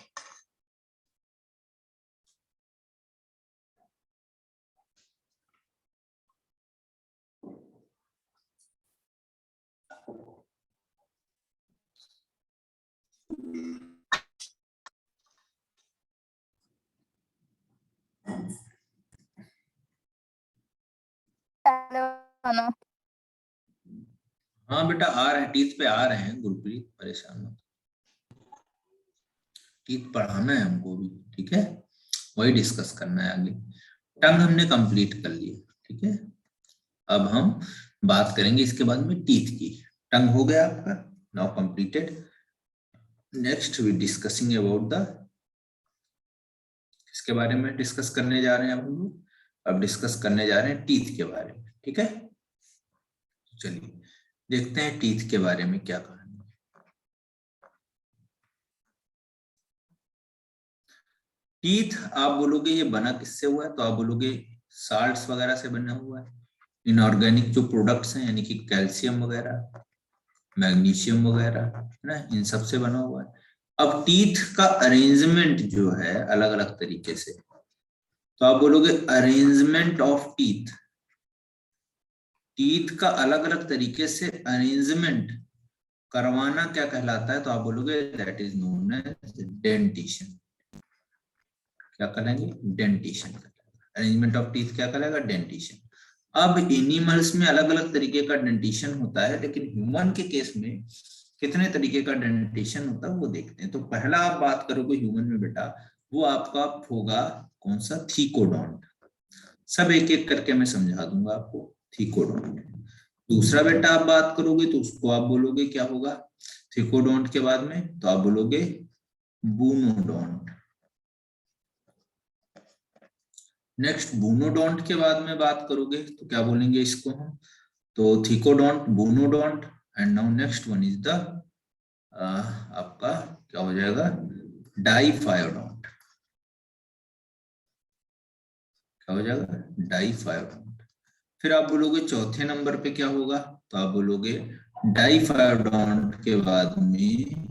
हाँ बेटा आ रहे हैं, टीथ पे आ रहे हैं गुरप्रीत, परेशान मत। टीथ पढ़ाना है हमको भी। ठीक है, वही डिस्कस करना है आगे। टंग हमने कंप्लीट कर लिया। ठीक है, अब हम बात करेंगे इसके बाद में टीथ की। टंग हो गया आपका, now completed. Next we discussing about the, इसके बारे में डिस्कस करने जा रहे हैं अब हम लोग। अब डिस्कस करने जा रहे हैं टीथ के बारे में। ठीक है, चलिए देखते हैं टीथ के बारे में क्या कहानी है। टीथ आप बोलोगे ये बना किससे हुआ है, तो आप बोलोगे साल्ट्स वगैरह से बना हुआ है। इनऑर्गेनिक जो प्रोडक्ट्स हैं यानी कि कैल्शियम वगैरह, मैग्नीशियम वगैरह है ना, इन सब से बना हुआ है। अब टीथ का अरेंजमेंट जो है अलग अलग तरीके से, तो आप बोलोगे अरेंजमेंट ऑफ टीथ, टीथ का अलग अलग तरीके से अरेंजमेंट करवाना क्या कहलाता है, तो आप बोलोगे that is known as dentition. क्या करेंगे, डेंटिशन। अरेंजमेंट ऑफ टीथ क्या कहलाएगा, डेंटिशन। अब एनिमल्स में अलग अलग तरीके का डेंटिशन होता है, लेकिन ह्यूमन के केस में कितने तरीके का डेंटिशन होता है वो देखते हैं। तो पहला आप बात करोगे ह्यूमन में बेटा, वो आपका होगा कौन सा, थीकोडोंट। सब एक एक करके मैं समझा दूंगा आपको, थीकोडोंट। दूसरा बेटा आप बात करोगे तो उसको आप बोलोगे क्या होगा, थीकोडोंट के बाद में तो आप बोलोगे बूनोडोंट। नेक्स्ट बूनोडोंट के बाद में बात करोगे तो क्या बोलेंगे इसको हम, तो thecodont, bunodont, and now next one is the आपका क्या हो जाएगा, डाइफायोडोंट। क्या हो जाएगा, डाइफायोडोंट। फिर आप बोलोगे चौथे नंबर पे क्या होगा, तो आप बोलोगे डाइफाइडोंट के बाद में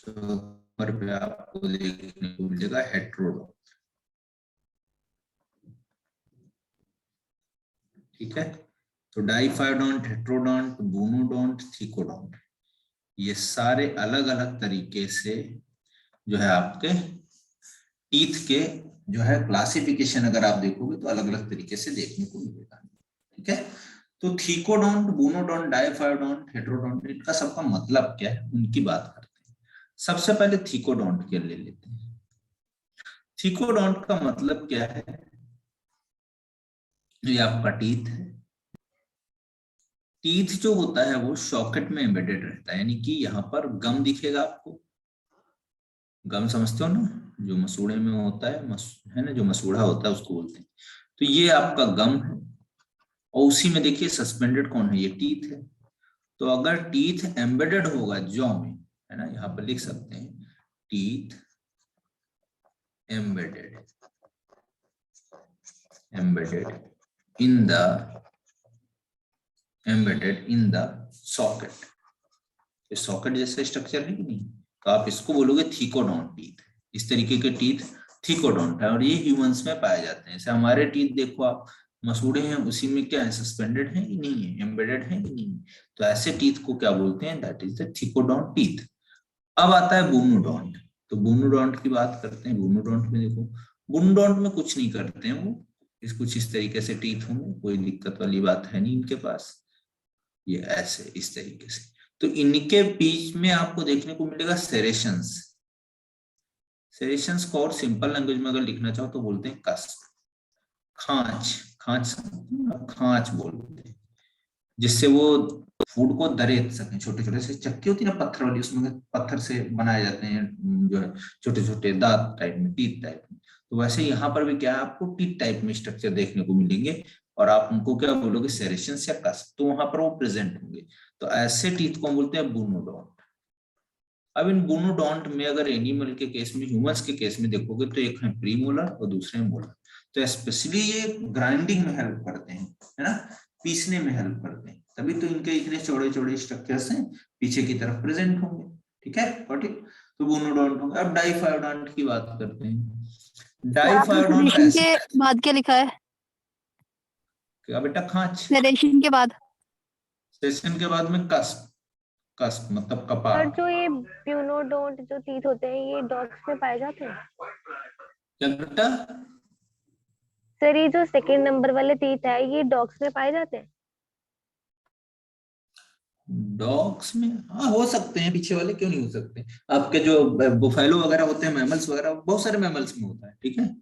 नंबर पे आपको देखने को मिलेगा हेट्रोडोंट। ठीक है, तो डाइफाइडोंट, हेट्रोडोंट, बूनोडोंट, थिकोडोंट, ये सारे अलग अलग तरीके से जो है आपके टीथ के जो है क्लासिफिकेशन अगर आप देखोगे तो अलग अलग तरीके से देखने को मिलेगा। ठीक है, तो थिकोडोंट, बूनोडोंट, डाइफाइडोंट, हेट्रोडोंट, इनका सबका मतलब क्या है उनकी बात करते हैं। सबसे पहले थिकोडोंट के ले लेते हैं। थिकोडोंट का मतलब क्या है, ये आपका टीथ है। टीथ जो होता है वो सॉकेट में एम्बेडेड रहता है, यानी कि यहाँ पर गम दिखेगा आपको। गम समझते हो ना, जो मसूड़े में होता है, है ना, जो मसूड़ा होता है उसको बोलते हैं। तो ये आपका गम है, और उसी में देखिए सस्पेंडेड कौन है, ये टीथ है। तो अगर टीथ एम्बेडेड होगा जॉ में, है ना, यहाँ पर लिख सकते हैं teeth embedded, in the socket. Socket जैसा स्ट्रक्चर है कि नहीं, तो आप इसको बोलोगे थिकोडोंट टीथ। इस तरीके के टीथ थिकोडोंट है, और ये ह्यूमंस में पाए जाते हैं। जैसे हमारे टीथ देखो आप, मसूड़े हैं, उसी में क्या है, सस्पेंडेड है कि नहीं है, एम्बेडेड है कि नहीं। तो ऐसे टीथ को क्या बोलते हैं, दैट इज द थिकोडोंट टीथ। अब आता है बूनोडोंट। तो बूनोडोंट की बात करते हैं। बूनोडोंट में देखो, बूनोडोंट में कुछ नहीं करते हैं वो, कुछ इस तरीके से टीथ होंगे, कोई दिक्कत वाली बात है नहीं इनके पास, ये ऐसे इस तरीके से। तो इनके बीच में आपको देखने को मिलेगा सेरेशंस। सेरेशंस को और सिंपल लैंग्वेज में अगर लिखना चाहो तो बोलते हैं कस्प। खांच, खांच बोलते हैं, जिससे वो फूड को दरेत सके। छोटे छोटे से चक्की होती है ना पत्थर वाली, उसमें पत्थर से बनाए जाते हैं जो है छोटे छोटे दांत टाइप में, टीथ टाइप में। तो वैसे यहाँ पर भी क्या है, आपको टीथ टाइप में स्ट्रक्चर देखने को मिलेंगे, और आप उनको क्या बोलोगे, सेरेशंस या कस्प, तो वहां पर वो प्रेजेंट होंगे। तो ऐसे टीथ को बोलते हैं बूनोडोंट। अब इन बूनोडोंट में अगर एनिमल के केस में, ह्यूमंस के केस में देखोगे तो एक है प्रीमोलर और दूसरे मोलर। तो स्पेशली ये ग्राइंडिंग में हेल्प करते हैं, है ना, पीसने में हेल्प करते हैं, तभी तो इनके इतने चौड़े चौड़े स्ट्रक्चर्स हैं, पीछे की तरफ प्रेजेंट होंगे। ठीक है, ठीक। तो बूनोडोंट होंगे। अब डाइफायोडोंट की बात करते हैं। डाइफायोडोंट सेरेशन ऐसे, के बाद क्या लिखा है? क्या बेटा, खांच। सेरेशन के बाद सेशन के बाद में कस्प, कस्प मतलब कपाड़। और जो ये ब्यूनोडोंट जो टीथ होते हैं ये डॉग्स में पाए जाते हैं? क्या बेटा? सर ये जो सेकंड नंबर वाले टीथ है ये डॉग्स में पाए जाते हैं? डॉग्स में हाँ हो सकते हैं, पीछे वाले क्यों नहीं हो सकते। आपके जो बुफेलो वगैरह होते हैं, मैमल्स वगैरह, बहुत सारे मैमल्स में होता है। ठीक है,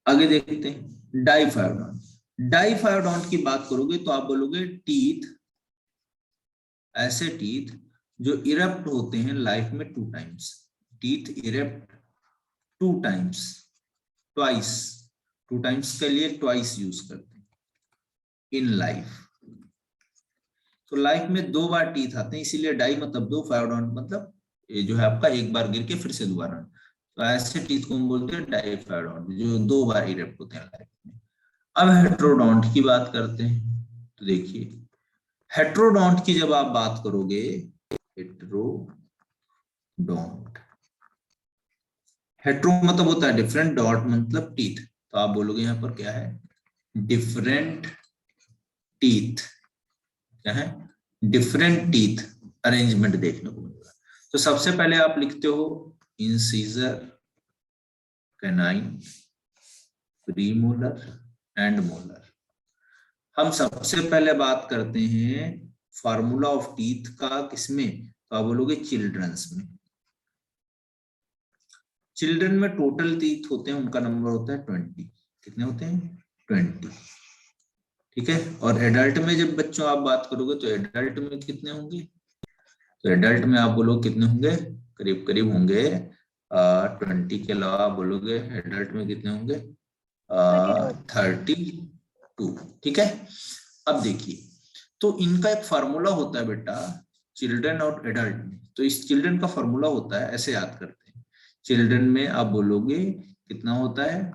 आगे देखते हैं डाइफायोडोंट। डाइफायोडोंट की बात करोगे तो आप बोलोगे टीथ, ऐसे टीथ जो इरप्ट होते हैं लाइफ में 2 times. Teeth erupt 2 times, twice, 2 times के लिए ट्वाइस यूज करते हैं इन लाइफ। तो लाइफ में 2 बार टीथ आते हैं, इसीलिए डाई मतलब 2, फायोडोंट मतलब ये जो है आपका एक बार गिर के फिर से दोबारा। तो ऐसे टीथ को हम बोलते हैं डाइफायोडोंट, जो 2 बार इरेप्ट होते हैं लाइफ में। अब हेट्रोडोंट की बात करते हैं। तो देखिए, हेट्रोडोंट की जब आप बात करोगे, हेट्रोडोंट, हेट्रो मतलब होता है डिफरेंट, डॉट मतलब टीथ। तो आप बोलोगे यहाँ पर क्या है, डिफरेंट टीथ। क्या है, डिफरेंट टीथ अरेंजमेंट देखने को मिलेगा। तो सबसे पहले आप लिखते हो incisor, canine, premolar and molar. हम सबसे पहले बात करते हैं फार्मूला ऑफ टीथ का, किसमें, तो आप बोलोगे चिल्ड्रंस में। चिल्ड्रन में टोटल टीथ होते हैं, उनका नंबर होता है 20। कितने होते हैं, 20। ठीक है, और एडल्ट में जब बच्चों आप बात करोगे तो एडल्ट में कितने होंगे, तो एडल्ट में आप बोलोगे कितने होंगे, करीब करीब होंगे 20 के अलावा बोलोगे एडल्ट में कितने होंगे, 32। ठीक है, अब देखिए, तो इनका एक फार्मूला होता है बेटा, चिल्ड्रन और एडल्ट में। तो इस चिल्ड्रन का फार्मूला होता है, ऐसे याद करते हैं। चिल्ड्रन में आप बोलोगे कितना होता है,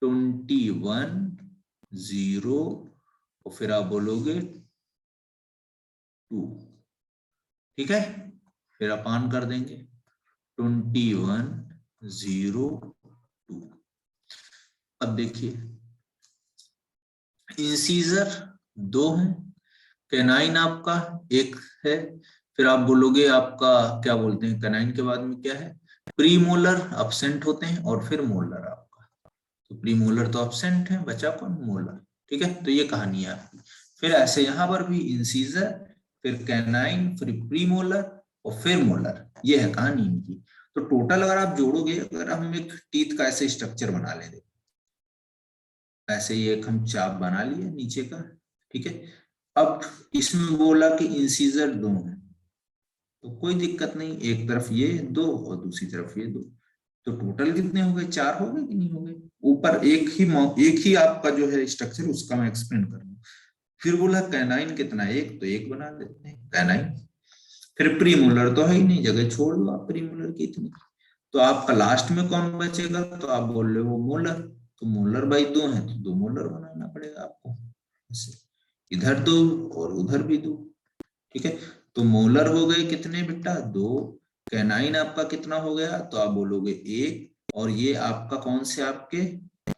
21, 0 और फिर आप बोलोगे 2, ठीक है। फिर अपान कर देंगे 2102। अब देखिए इंसीजर 2 है, कैनाइन आपका 1 है। फिर आप बोलोगे आपका क्या बोलते हैं, कैनाइन के बाद में क्या है, प्रीमोलर अब्सेंट होते हैं और फिर मोलर आपका। तो प्रीमोलर तो अब्सेंट है, बचा कौन, मोलर, ठीक है। तो ये कहानी है आपकी। फिर ऐसे यहां पर भी इंसीजर, फिर कैनाइन, फिर प्रीमोलर और फिर मोलर, ये है कहानी इनकी। तो टोटल अगर आप जोड़ोगे, अगर हम एक टीथ का ऐसे स्ट्रक्चर बना ले, ऐसे ही एक हम चाप बना लिए नीचे का, ठीक है। अब इसमें बोला कि इंसीजर 2 है, तो कोई दिक्कत नहीं, एक तरफ ये 2 और दूसरी तरफ ये 2, तो टोटल कितने हो गए, 4 हो गए कि नहीं हो गए। ऊपर एक ही आपका जो है स्ट्रक्चर, उसका मैं एक्सप्लेन कर रहा हूँ। फिर बोला कैनाइन कितना, 1, तो 1 बना देते हैं कैनाइन। फिर प्रीमोलर तो है ही नहीं, जगह छोड़ दो आप प्रीमोलर की इतनी। तो आपका लास्ट में कौन बचेगा, तो आप बोल रहे हो मोलर, तो मोलर बाई 2 है तो 2 मोलर बनाना पड़ेगा आपको, ऐसे इधर 2 और उधर भी 2, ठीक है। तो मोलर हो गए कितने बेटा, 2। कैनाइन आपका कितना हो गया, तो आप बोलोगे 1, और ये आपका कौन से आपके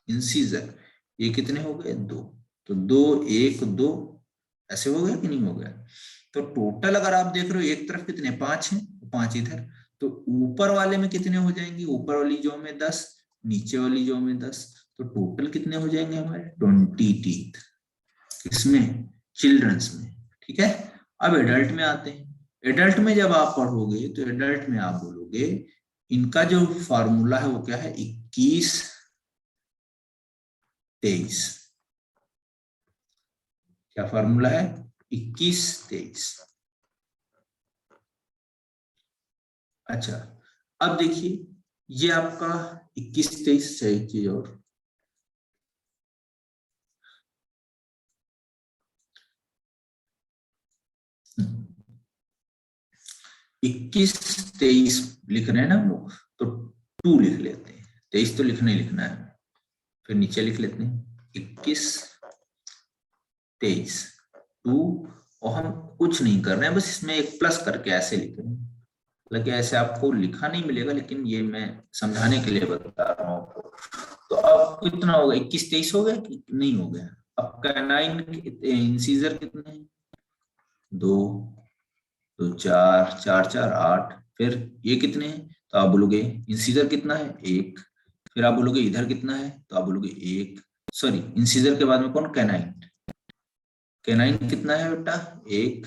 इंसीजर, ये कितने हो गए, 2। तो 2 1 2 ऐसे हो गया कि नहीं हो गया। तो टोटल अगर आप देख रहे हो एक तरफ कितने, 5 हैं, 5 इधर। तो ऊपर वाले में कितने हो जाएंगे, ऊपर वाली जो में 10, नीचे वाली जो में 10, तो टोटल कितने हो जाएंगे हमारे 20 टीथ, किसमें, चिल्ड्रंस में, ठीक है। अब एडल्ट में आते हैं। एडल्ट में जब आप पढ़ोगे तो एडल्ट में आप बोलोगे इनका जो फॉर्मूला है वो क्या है, 21 23। क्या फॉर्मूला है, 21 23। अच्छा, अब देखिए ये आपका 21 23 से एक चीज और, इक्कीस 23 लिख रहे हैं ना हम लोग, तो 2 लिख लेते हैं, 23 तो लिखना ही लिखना है। फिर नीचे लिख लेते हैं 21 23 2, और हम कुछ नहीं कर रहे हैं, बस इसमें एक प्लस करके ऐसे लिख रहे हैं। हालांकि ऐसे आपको लिखा नहीं मिलेगा, लेकिन ये मैं समझाने के लिए बता रहा हूँ आपको। तो अब कितना होगा, 21 23 हो गया कि नहीं हो गया। अब कैनाइन इंसीजर कितने हैं, 2 तो 4 4 4 8। फिर ये कितने हैं, तो आप बोलोगे इंसीजर कितना है, 1। फिर आप बोलोगे इधर कितना है, तो आप बोलोगे 1। सॉरी, इंसीजर के बाद में कौन, कैनाइन। कैनाइन कितना है बेटा, 1।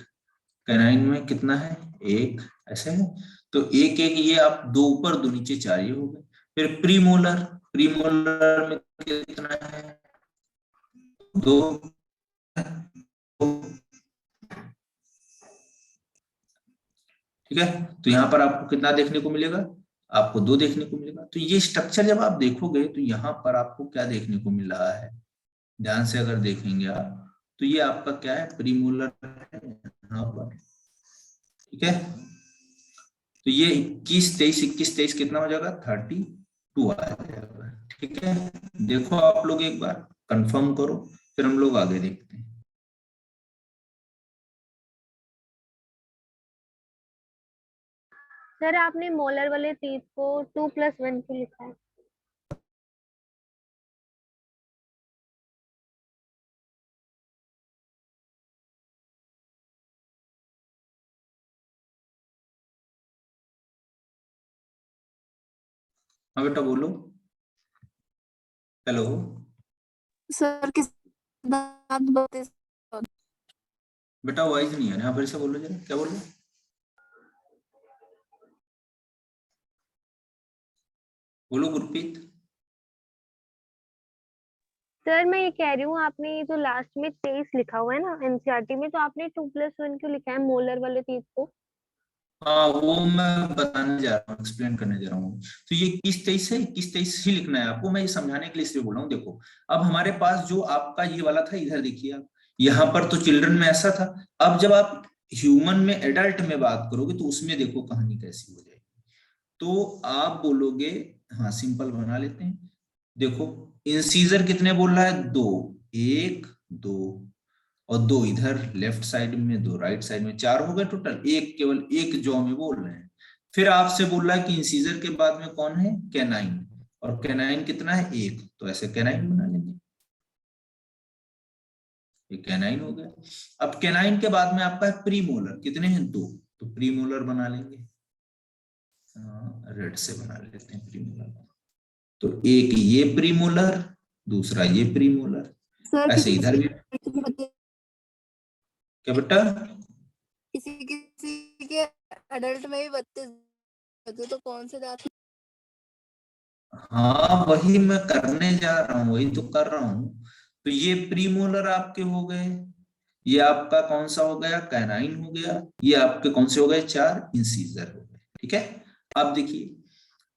कैनाइन में कितना है, 1, ऐसे है। तो 1 1 ये आप 2 ऊपर 2 नीचे 4 ये हो गए। फिर प्रीमोलर, प्रीमोलर में कितना है, 2। ठीक है, तो यहाँ पर आपको कितना देखने को मिलेगा, आपको 2 देखने को मिलेगा। तो ये स्ट्रक्चर जब आप देखोगे तो यहाँ पर आपको क्या देखने को मिल रहा है, ध्यान से अगर देखेंगे आप, तो ये आपका क्या है, प्रीमोलर है यहाँ पर, ठीक है। तो ये 21 23 कितना हो जाएगा, 32 आ जाएगा, ठीक है। देखो आप लोग एक बार कंफर्म करो, फिर हम लोग आगे देखते हैं। सर आपने मोलर वाले तीत को 2+1 क्यों लिखा है? हाँ बेटा बोलो, हेलो। सर किस दांत बोलते बेटा वॉइस नहीं है, यहाँ फिर से बोलो जरा, क्या बोल रहे हो? बोलो गुरप्रीत। सर मैं ये कह रही हूँ, आपने ये जो लास्ट में 23 लिखा हुआ है ना एनसीईआरटी में, तो आपने 2+1 क्यों लिखा है मोलर वाले तीत को? हाँ वो मैं बताने जा रहा हूँ, एक्सप्लेन करने जा रहा हूँ। तो ये 21 23 है, 21 23 ही लिखना है आपको, मैं ये समझाने के लिए इसलिए बोल रहा हूँ। देखो अब हमारे पास जो आपका ये वाला था, इधर देखिए आप, यहाँ पर तो चिल्ड्रन में ऐसा था। अब जब आप ह्यूमन में, एडल्ट में बात करोगे तो उसमें देखो कहानी कैसी हो जाएगी। तो आप बोलोगे, हाँ सिंपल बना लेते हैं। देखो इंसीजर कितने बोल रहा है, 2 1 2, और 2 इधर लेफ्ट साइड में, 2 राइट साइड में, 4 हो गए टोटल। एक केवल एक जॉ में बोल रहे हैं। फिर आपसे बोल रहा है कि इंसीजर के बाद में कौन है, कैनाइन, और कैनाइन कितना है, 1, तो ऐसे कैनाइन बना लेंगे, ये कैनाइन हो गया। अब कैनाइन के बाद में आपका है प्रीमोलर, कितने हैं, 2, तो प्रीमोलर बना लेंगे, रेड से बना लेते हैं प्रीमोलर। तो एक ये प्रीमोलर, दूसरा ये प्रीमोलर, सर ऐसे इधर भी। क्या बेटा, किसी किसी के अडल्ट में भी 32 होते, तो कौन से दांत? हाँ वही मैं करने जा रहा हूँ, वही तो कर रहा हूँ। तो ये प्रीमोलर आपके हो गए, ये आपका कौन सा हो गया, कैनाइन हो गया, ये आपके कौन से हो गए, 4 इंसीजर हो गए। ठीक है, अब देखिए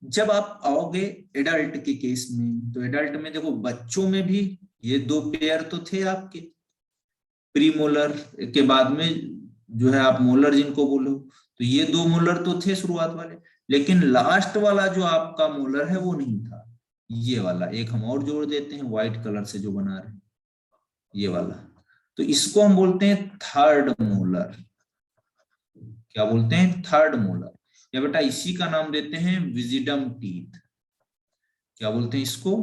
जब आप आओगे एडल्ट के केस में, तो एडल्ट में देखो बच्चों में भी ये 2 पेयर तो थे आपके, प्रीमोलर के बाद में जो है आप मोलर जिनको बोलो, तो ये 2 मोलर तो थे शुरुआत वाले, लेकिन लास्ट वाला जो आपका मोलर है वो नहीं था, ये वाला एक हम और जोड़ देते हैं व्हाइट कलर से जो बना रहे हैं, ये वाला, तो इसको हम बोलते हैं थर्ड मोलर। क्या बोलते हैं, थर्ड मोलर, या बेटा इसी का नाम देते हैं विजिडम टीथ। क्या बोलते हैं इसको,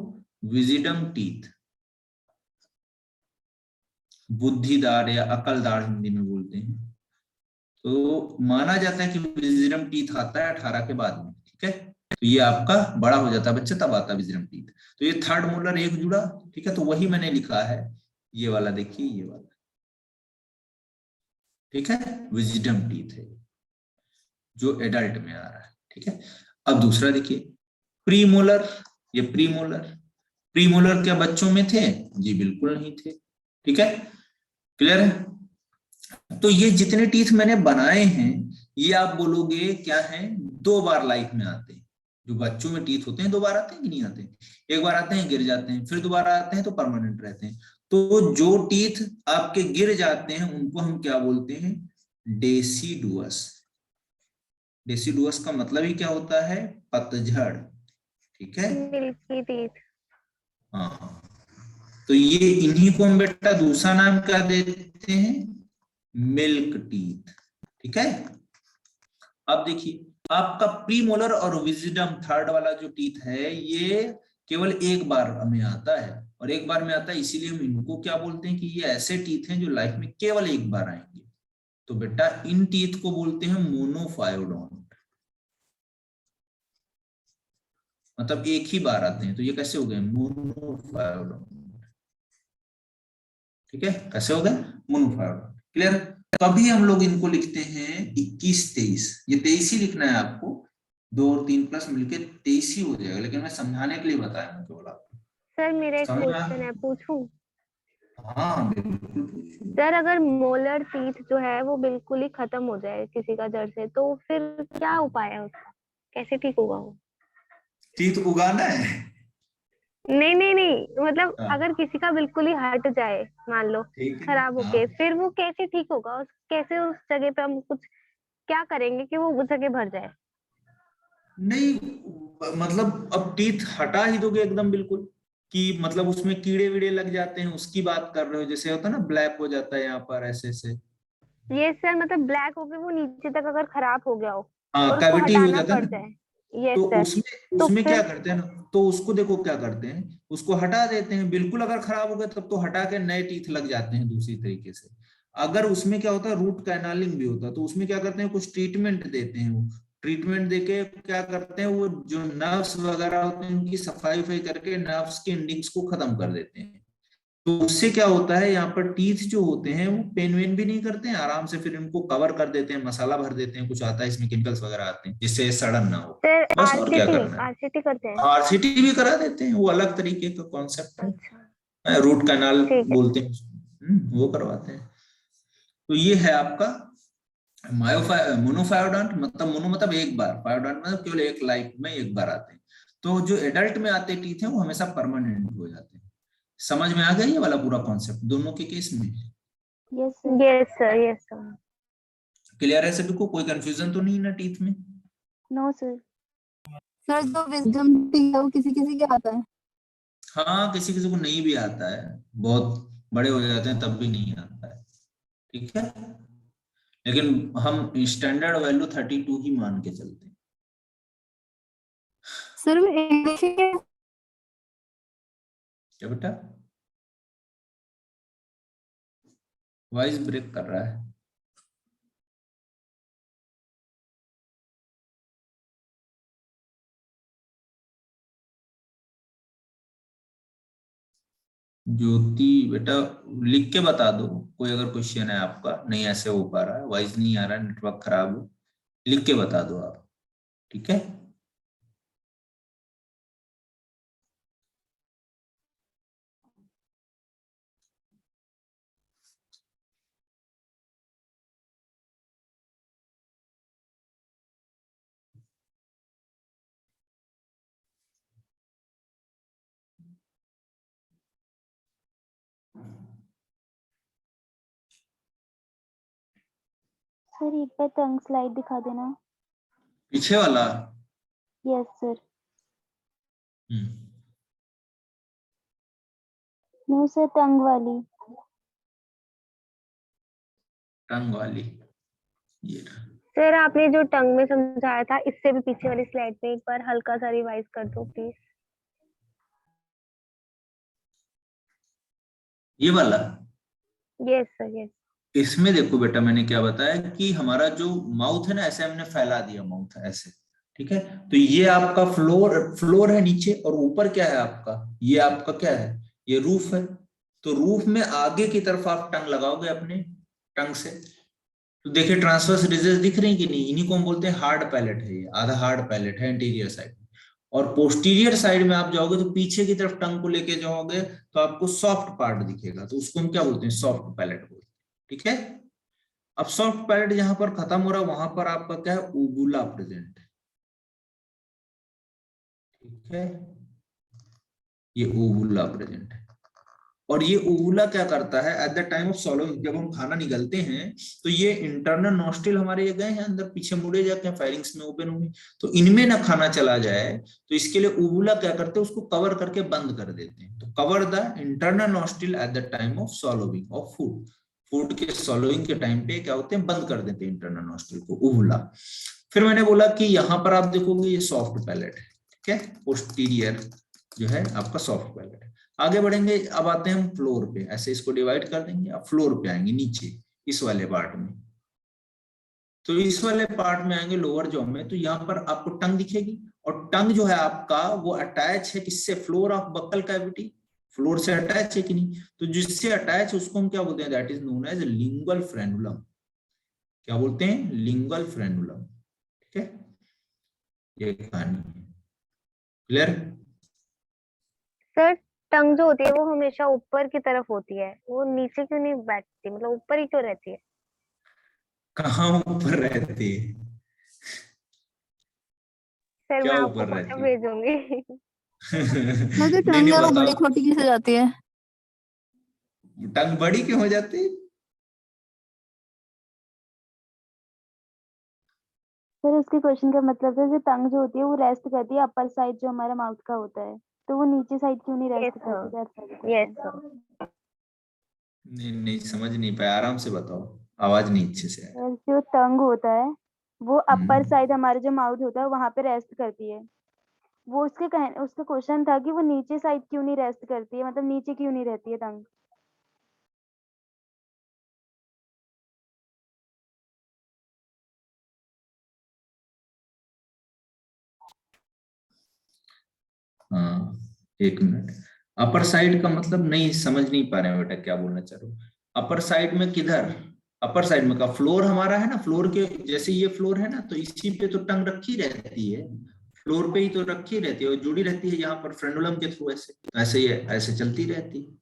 विजिडम टीथ, बुद्धिदार या अकलदार हिंदी में बोलते हैं। तो माना जाता है कि विजिडम टीथ आता है 18 के बाद में। ठीक है, तो ये आपका बड़ा हो जाता है बच्चा, तब आता है विजिडम टीथ। तो ये थर्ड मोलर एक जुड़ा, ठीक है, तो वही मैंने लिखा है, ये वाला देखिए, ये वाला, ठीक है, विजिडम टीथ है जो एडल्ट में आ रहा है। ठीक है, अब दूसरा देखिए प्रीमोलर, ये प्रीमोलर, प्रीमोलर क्या बच्चों में थे, जी बिल्कुल नहीं थे। ठीक है, क्लियर है। तो ये जितने टीथ मैंने बनाए हैं ये आप बोलोगे क्या है, 2 बार लाइफ में आते हैं। जो बच्चों में टीथ होते हैं 2 बार आते हैं कि नहीं आते, एक बार आते हैं गिर जाते हैं, फिर दोबारा आते हैं तो परमानेंट रहते हैं। तो जो टीथ आपके गिर जाते हैं उनको हम क्या बोलते हैं, डेसिडुअस। डेसिडुअस का मतलब ही क्या होता है, पतझड़। ठीक है, मिल्की टीथ। हाँ, तो ये इन्हीं को हम बेटा दूसरा नाम क्या देते हैं, मिल्क टीथ। ठीक है, अब देखिए आपका प्रीमोलर और विजिडम थर्ड वाला जो टीथ है ये केवल एक बार में आता है, और एक बार में आता है इसीलिए हम इनको क्या बोलते हैं कि ये ऐसे टीथ हैं जो लाइफ में केवल एक बार आएंगे। तो बेटा इन टीथ को बोलते हैं मोनोफायोडोंट, मतलब एक ही बार आते हैं। तो ये कैसे हो गए, मोनोफायोडोंट। ठीक है, कैसे हो गए, मोनोफायोडोंट। क्लियर, तभी हम लोग इनको लिखते हैं 21 23, ये 23 ही लिखना है आपको, 2 और 3 प्लस मिलके 23 ही हो जाएगा, लेकिन मैं समझाने के लिए बताया मैं केवल आपको। सर मेरा एक समझ में आ- क्वेश्चन है, पूछूं? हाँ बिल्कुल पूछिए। सर अगर मोलर टीथ जो है वो बिल्कुल ही खत्म हो जाए किसी का जड़ से, तो फिर क्या उपाय है उसका, कैसे ठीक होगा वो? टीथ उगाना है। नहीं नहीं नहीं, मतलब हाँ, अगर किसी का बिल्कुल ही हट जाए, मान लो ठीक है, खराब हाँ। होके, फिर वो कैसे ठीक होगा, कैसे उस जगह पे हम कुछ क्या करेंगे कि वो उस जगह भर जाए? नहीं, मतलब अब टीथ हटा ही दोगे एकदम बिल्कुल, कि मतलब उसमें कीड़े वीड़े लग जाते हैं उसकी बात कर रहे हो, जैसे होता है ना ब्लैक हो जाता है यहाँ पर ऐसे ऐसे। ये सर मतलब ब्लैक होके वो नीचे तक अगर खराब हो गया हो हाँ, और उसको कैविटी हो हटाना जाता है पड़ ना। जाए। यस तो सर। उसमें तो उसमें क्या फिर करते हैं ना, तो उसको देखो क्या करते हैं, उसको हटा देते हैं बिल्कुल। अगर खराब हो गया तब तो हटा के नए टीथ लग जाते हैं दूसरी तरीके से। अगर उसमें क्या होता है, रूट कैनालिंग भी होता है, तो उसमें क्या करते हैं, कुछ ट्रीटमेंट देते हैं। वो ट्रीटमेंट देके क्या करते हैं, वो जो नर्व्स वगैरह होते हैं उनकी सफाई वफाई करके नर्व्स के एंडिंग्स को खत्म कर देते हैं। तो उससे क्या होता है, यहाँ पर टीथ जो होते हैं वो पेन वेन भी नहीं करते हैं, आराम से फिर इनको कवर कर देते हैं, मसाला भर देते हैं, कुछ आता है इसमें केमिकल्स वगैरह आते हैं जिससे सड़न ना हो। सर बस, और क्या आरसीटी करना है। आरसीटी करते हैं? आरसीटी भी करा देते हैं, वो अलग तरीके का कॉन्सेप्ट अच्छा है, रूट कैनाल ठीक है। बोलते हैं उसको। वो करवाते हैं। तो ये है आपका मोनोफायोडोंट, मतलब मोनो मतलब एक बार, फायोडोंट मतलब केवल एक लाइफ में एक बार आते हैं। तो जो एडल्ट में आते टीथ हैं वो हमेशा परमानेंट हो जाते हैं। समझ में आ गया ये वाला पूरा कॉन्सेप्ट दोनों के केस में? Yes sir. Yes sir, yes sir. Clear है सभी को, कोई कंफ्यूजन तो नहीं ना टीथ में? No sir. सर जो विजडम टीथ है वो किसी किसी के आता है। हाँ, किसी किसी को नहीं भी आता है, बहुत बड़े हो जाते हैं तब भी नहीं आता है। ठीक है, लेकिन हम स्टैंडर्ड वैल्यू 32 ही मान के चलते हैं। सर मैं इंग्लिश क्या बेटा, वॉइस ब्रेक कर रहा है। ज्योति बेटा लिख के बता दो, कोई अगर क्वेश्चन है आपका, नहीं ऐसे हो पा रहा है, वॉइस नहीं आ रहा है, नेटवर्क खराब हो, लिख के बता दो आप, ठीक है। सर एक बार तंग स्लाइड दिखा देना। पीछे वाला। Yes sir. नो सर, तंग वाली। टंग वाली, ये रहा। सर आपने जो टंग में समझाया था इससे भी पीछे वाली स्लाइड पे एक बार हल्का सा रिवाइज कर दो प्लीज। ये वाला। Yes sir yes. इसमें देखो बेटा मैंने क्या बताया कि हमारा जो माउथ है ना, ऐसे हमने फैला दिया माउथ ऐसे, ठीक है। तो ये आपका फ्लोर है नीचे, और ऊपर क्या है आपका, ये आपका क्या है, ये रूफ है। तो रूफ में आगे की तरफ आप टंग लगाओगे अपने टंग से, तो देखिए ट्रांसवर्स रिजेस दिख रही कि नहीं, इन्हीं को हम बोलते हैं हार्ड पैलेट है, ये आधा हार्ड पैलेट है इंटीरियर साइड। और पोस्टीरियर साइड में आप जाओगे तो पीछे की तरफ टंग को लेके जाओगे तो आपको सॉफ्ट पार्ट दिखेगा, तो उसको हम क्या बोलते हैं, सॉफ्ट पैलेट बोलते हैं, ठीक है। अब सॉफ्ट पैलेट जहां पर खत्म हो रहा है वहां पर आपका क्या है, ऊबुला प्रेजेंट है, ठीक है। ये ऊबुला प्रेजेंट है, और ये ऊबुला क्या करता है, एट द टाइम ऑफ सॉलोइंग, जब हम खाना निगलते हैं तो ये इंटरनल नॉस्ट्रिल हमारे ये गए हैं अंदर, पीछे मुड़े जाते हैं, फायरिंग्स में ओपन होंगे, तो इनमें ना खाना चला जाए, तो इसके लिए ऊबुला क्या करते हैं, उसको कवर करके बंद कर देते हैं। तो cover the internal nostril at the time of सॉलोइंग of food, food के सॉलोइंग के टाइम पे क्या होते हैं, बंद कर देते हैं इंटरनल नॉस्ट्रिल को, ऊबुला। फिर मैंने बोला कि यहाँ पर आप देखोगे ये सॉफ्ट पैलेट है, ठीक है, पोस्टीरियर जो है आपका सॉफ्ट पैलेट है। आगे बढ़ेंगे, अब आते हैं हम फ्लोर पे, ऐसे इसको डिवाइड कर देंगे, अब फ्लोर पे आएंगे नीचे इस वाले पार्ट में। तो इस वाले पार्ट में आएंगे लोअर जॉ में, तो यहाँ पर आपको टंग दिखेगी, और टंग जो है आपका वो अटैच है किससे, floor of buccal cavity, floor से अटैच है कि नहीं, तो जिससे अटैच उसको हम क्या बोलते हैं, that is known as lingual frenulum. क्या बोलते हैं, लिंगुअल फ्रेनुलम, ठीक है। ये कहानी है, क्लियर। सर टंग जो होती है वो हमेशा ऊपर की तरफ होती है, वो नीचे क्यों नहीं बैठती, मतलब ऊपर ही क्यों रहती है? कहाँ ऊपर रहती है, सर क्या मैं आपको ऊपर फोटो रहती भेजूंगी। मैं तो नहीं टंग नहीं ज्यादा बड़ी बताओ, छोटी कैसे जाती है? टंग बड़ी क्यों हो जाती है। सर उसके क्वेश्चन का मतलब है, जो टंग जो होती है वो रेस्ट करती है अपर साइड जो हमारा माउथ का होता है, तो वो नीचे साइड क्यों नहीं यस रेस्ट सर करती, that's the yes question. Sir. नहीं नहीं समझ नहीं पाया, आराम से बताओ, आवाज नहीं अच्छे से आया। सर जो टंग होता है वो अपर हम्म, साइड हमारा जो माउथ होता है वहां पे रेस्ट करती है। वो उसका क्वेश्चन था कि वो नीचे साइड क्यों नहीं रेस्ट करती है, मतलब नीचे क्यों नहीं रहती है टंग। हाँ, एक मिनट। अपर साइड का मतलब नहीं समझ नहीं पा रहे हैं बेटा, क्या बोलना चाह रहे हो। अपर साइड में किधर, अपर साइड में का फ्लोर हमारा है ना, फ्लोर के जैसे ये फ्लोर है ना, तो इसी पे तो टंग रखी रहती है, फ्लोर पे ही तो रखी रहती है, और जुड़ी रहती है यहाँ पर फ्रेंडुलम के थ्रू, ऐसे ऐसे ही ऐसे चलती रहती है,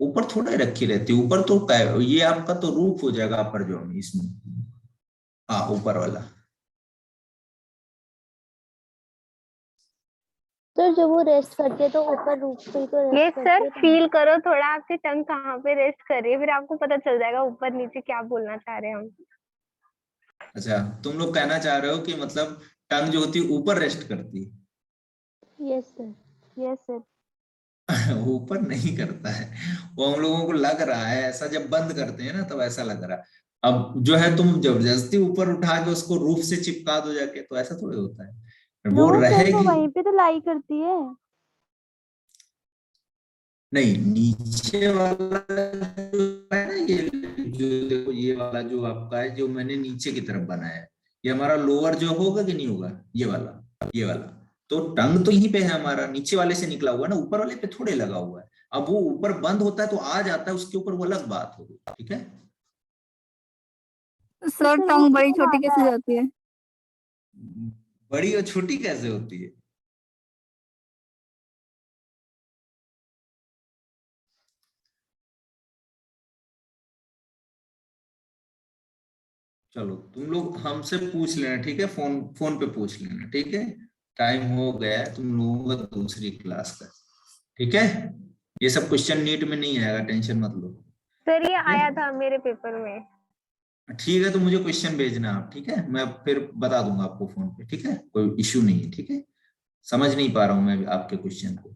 ऊपर थोड़ा ही रखी रहती है। ऊपर तो ये आपका तो रूफ हो जाएगा अपर जो इसमें, हाँ ऊपर वाला। सर जब वो रेस्ट करती है तो ऊपर रूफ पे ही तो यस रेस्ट करती सर, है टंग। फील करो थोड़ा आपकी टंग कहाँ पे रेस्ट कर रही है, फिर आपको पता चल जाएगा ऊपर नीचे क्या बोलना चाह रहे हैं हम। अच्छा, तुम लोग कहना चाह रहे हो कि मतलब टंग जो होती है ऊपर रेस्ट करती है। Yes sir. Yes sir. ऊपर नहीं करता है, वो हम लोगों को लग रहा है ऐसा, जब बंद करते हैं ना तब ऐसा लग रहा है। अब जो है तुम जबरदस्ती ऊपर उठा के उसको रूफ से चिपका दो जाके, तो ऐसा थोड़ी होता है, वो रूफ है तो रहेगी। वहीं पे तो लाई करती है। नहीं, नीचे वाला जो है ना, ये जो देखो, ये वाला जो आपका है, जो मैंने नीचे की तरफ बनाया है, ये हमारा लोअर जो होगा कि नहीं होगा, ये वाला तो टंग तो यहीं पे है हमारा, नीचे वाले से निकला हुआ है ना, ऊपर वाले पे थोड़े लगा हुआ है। अब वो ऊपर बंद होता है तो आ जाता है उसके ऊपर, वो अलग बात होगी, ठीक है। सर इससे वो टंग बड़ी क्यों छोटी आता कैसे है? जाती है? बड़ी और छोटी कैसे होती है? चलो तुम लोग हमसे पूछ लेना, ठीक है, फोन फोन पे पूछ लेना, ठीक है। टाइम हो गया है तुम लोगों का दूसरी क्लास का, ठीक है। ये सब क्वेश्चन नीट में नहीं आएगा, टेंशन मत लो, सर ये ठीक आया है। था मेरे पेपर में। ठीक है, तो मुझे क्वेश्चन भेजना आप, ठीक है, मैं फिर बता दूंगा आपको फोन पे, ठीक है, कोई इश्यू नहीं है, ठीक है। समझ नहीं पा रहा हूँ मैं आपके क्वेश्चन को।